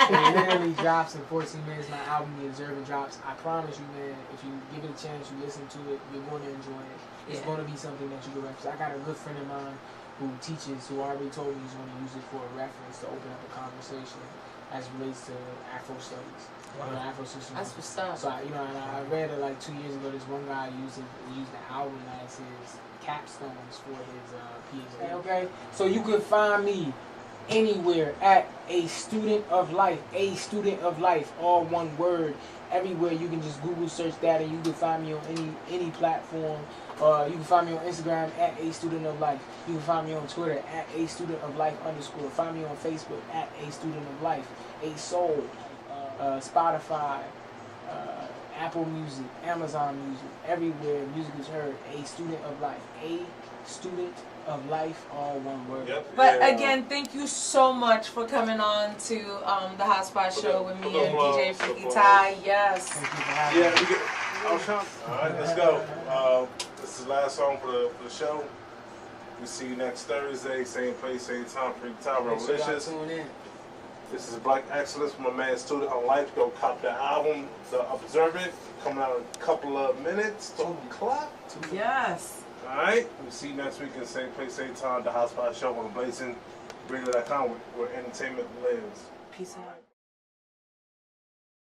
It literally drops in 14 minutes. My album, The Observant, drops. I promise you, man, if you give it a chance, you listen to it, you're going to enjoy it. It's going to be something that you can reference. I got a good friend of mine who teaches, who already told me he's going to use it for a reference to open up a conversation as relates to Afro studies. Wow. You know, Afro socialism. That's what's up. So, you know, and I read it like 2 years ago. This one guy used the album as his capstones for his PhD. Okay, so you can find me anywhere at A Student of Life. A Student of Life, all one word. Everywhere you can just Google search that, and you can find me on any platform. You can find me on Instagram at A Student of Life. You can find me on Twitter at A Student of Life _. Find me on Facebook at A Student of Life. ASOL, Spotify, Apple Music, Amazon Music, everywhere music is heard. A Student of Life. A Student of Life, all one word. Yep. But again, thank you so much for coming on to the Hotspot Show with me and DJ Freaky Ty. Yes. Thank you for having me. All right, let's go. This is the last song for the show. We see you next Thursday, same place, same time. Freaky Ty, Revelicious. Tune in. This is Black Excellence from my man Student of Life. Go cop the album, The Observant, coming out in a couple of minutes. 2 o'clock. Yes. Alright, we'll see you next week in the same place, same time. The Hotspot Show on ABLAZIN RADIO.com, where entertainment lives. Peace out.